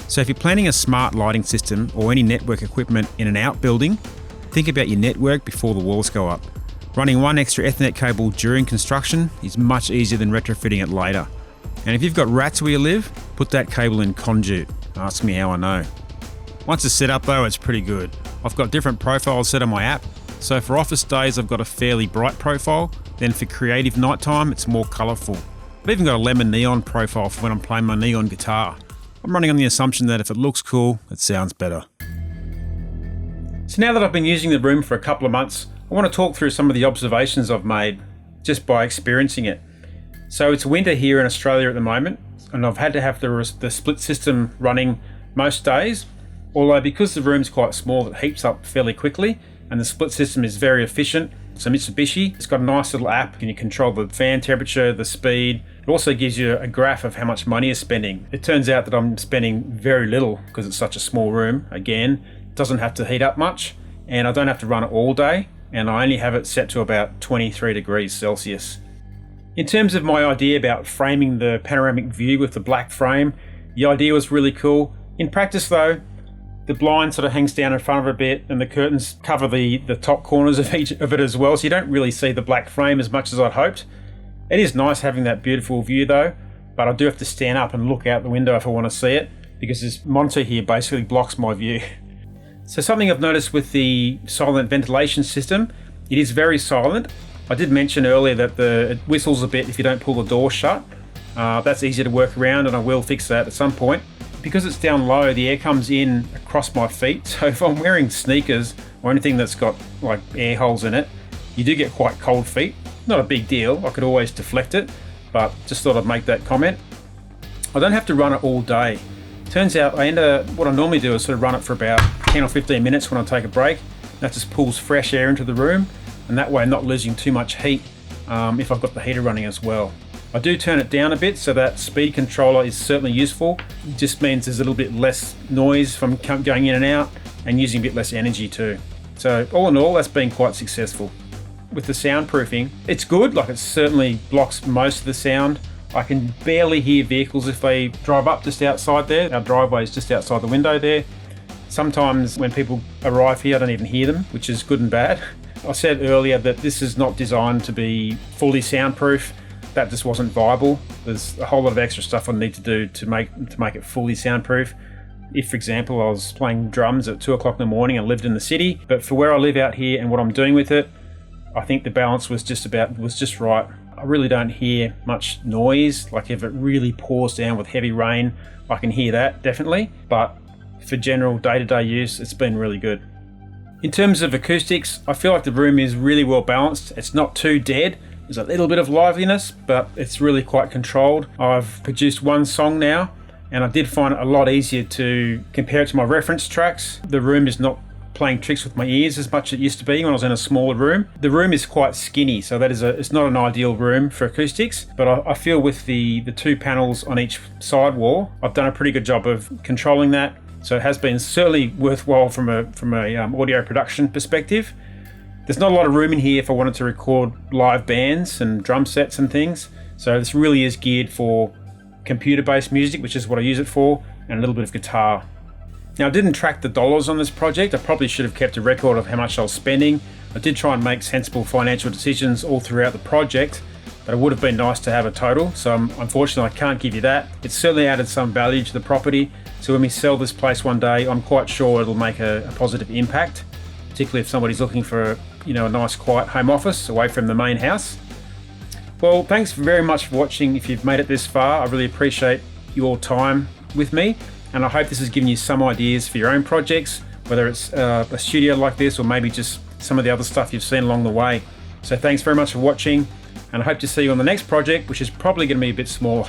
So if you're planning a smart lighting system or any network equipment in an outbuilding, think about your network before the walls go up. Running one extra Ethernet cable during construction is much easier than retrofitting it later. And if you've got rats where you live, put that cable in conduit. Ask me how I know. Once it's set up though, it's pretty good. I've got different profiles set on my app. So for office days, I've got a fairly bright profile. Then for creative nighttime, it's more colourful. I've even got a lemon neon profile for when I'm playing my neon guitar. I'm running on the assumption that if it looks cool, it sounds better. So now that I've been using the room for a couple of months, I want to talk through some of the observations I've made just by experiencing it. So it's winter here in Australia at the moment, and I've had to have the split system running most days, although because the room's quite small, it heats up fairly quickly, and the split system is very efficient. So Mitsubishi, it's got a nice little app, and you control the fan temperature, the speed. It also gives you a graph of how much money you're spending. It turns out that I'm spending very little because it's such a small room. Again, it doesn't have to heat up much, and I don't have to run it all day, and I only have it set to about 23 degrees Celsius. In terms of my idea about framing the panoramic view with the black frame, the idea was really cool. In practice though, the blind sort of hangs down in front of it a bit, and the curtains cover the top corners of each of it as well, so you don't really see the black frame as much as I'd hoped. It is nice having that beautiful view though, but I do have to stand up and look out the window if I want to see it, because this monitor here basically blocks my view. So something I've noticed with the silent ventilation system, it is very silent. I did mention earlier that it whistles a bit if you don't pull the door shut. That's easy to work around, and I will fix that at some point. Because it's down low, the air comes in across my feet, so if I'm wearing sneakers or anything that's got like air holes in it, you do get quite cold feet. Not a big deal, I could always deflect it, but just thought I'd make that comment. I don't have to run it all day. Turns out what I normally do is sort of run it for about 10 or 15 minutes when I take a break. That just pulls fresh air into the room, and that way I'm not losing too much heat if I've got the heater running as well. I do turn it down a bit, so that speed controller is certainly useful. It just means there's a little bit less noise from going in and out, and using a bit less energy too. So all in all, that's been quite successful. With the soundproofing, it's good, like it certainly blocks most of the sound. I can barely hear vehicles if they drive up just outside there. Our driveway is just outside the window there. Sometimes when people arrive here, I don't even hear them, which is good and bad. I said earlier that this is not designed to be fully soundproof. That just wasn't viable. There's a whole lot of extra stuff I need to do to make it fully soundproof. If, for example, I was playing drums at 2 o'clock in the morning and lived in the city, but for where I live out here and what I'm doing with it, I think the balance was just right. I really don't hear much noise. Like if it really pours down with heavy rain, I can hear that definitely. But for general day-to-day use, it's been really good. In terms of acoustics, I feel like the room is really well balanced. It's not too dead. There's a little bit of liveliness, but it's really quite controlled. I've produced one song now, and I did find it a lot easier to compare it to my reference tracks. The room is not playing tricks with my ears as much as it used to be when I was in a smaller room. The room is quite skinny, so it's not an ideal room for acoustics, but I feel with the two panels on each side wall, I've done a pretty good job of controlling that. So it has been certainly worthwhile from a audio production perspective. There's not a lot of room in here if I wanted to record live bands and drum sets and things. So this really is geared for computer-based music, which is what I use it for, and a little bit of guitar. Now, I didn't track the dollars on this project. I probably should have kept a record of how much I was spending. I did try and make sensible financial decisions all throughout the project, but it would have been nice to have a total. So unfortunately, I can't give you that. It's certainly added some value to the property. So when we sell this place one day, I'm quite sure it'll make a positive impact, particularly if somebody's looking for a nice quiet home office away from the main house. Well, thanks very much for watching. If you've made it this far, I really appreciate your time with me, and I hope this has given you some ideas for your own projects, whether it's a studio like this or maybe just some of the other stuff you've seen along the way. So thanks very much for watching, and I hope to see you on the next project, which is probably going to be a bit smaller.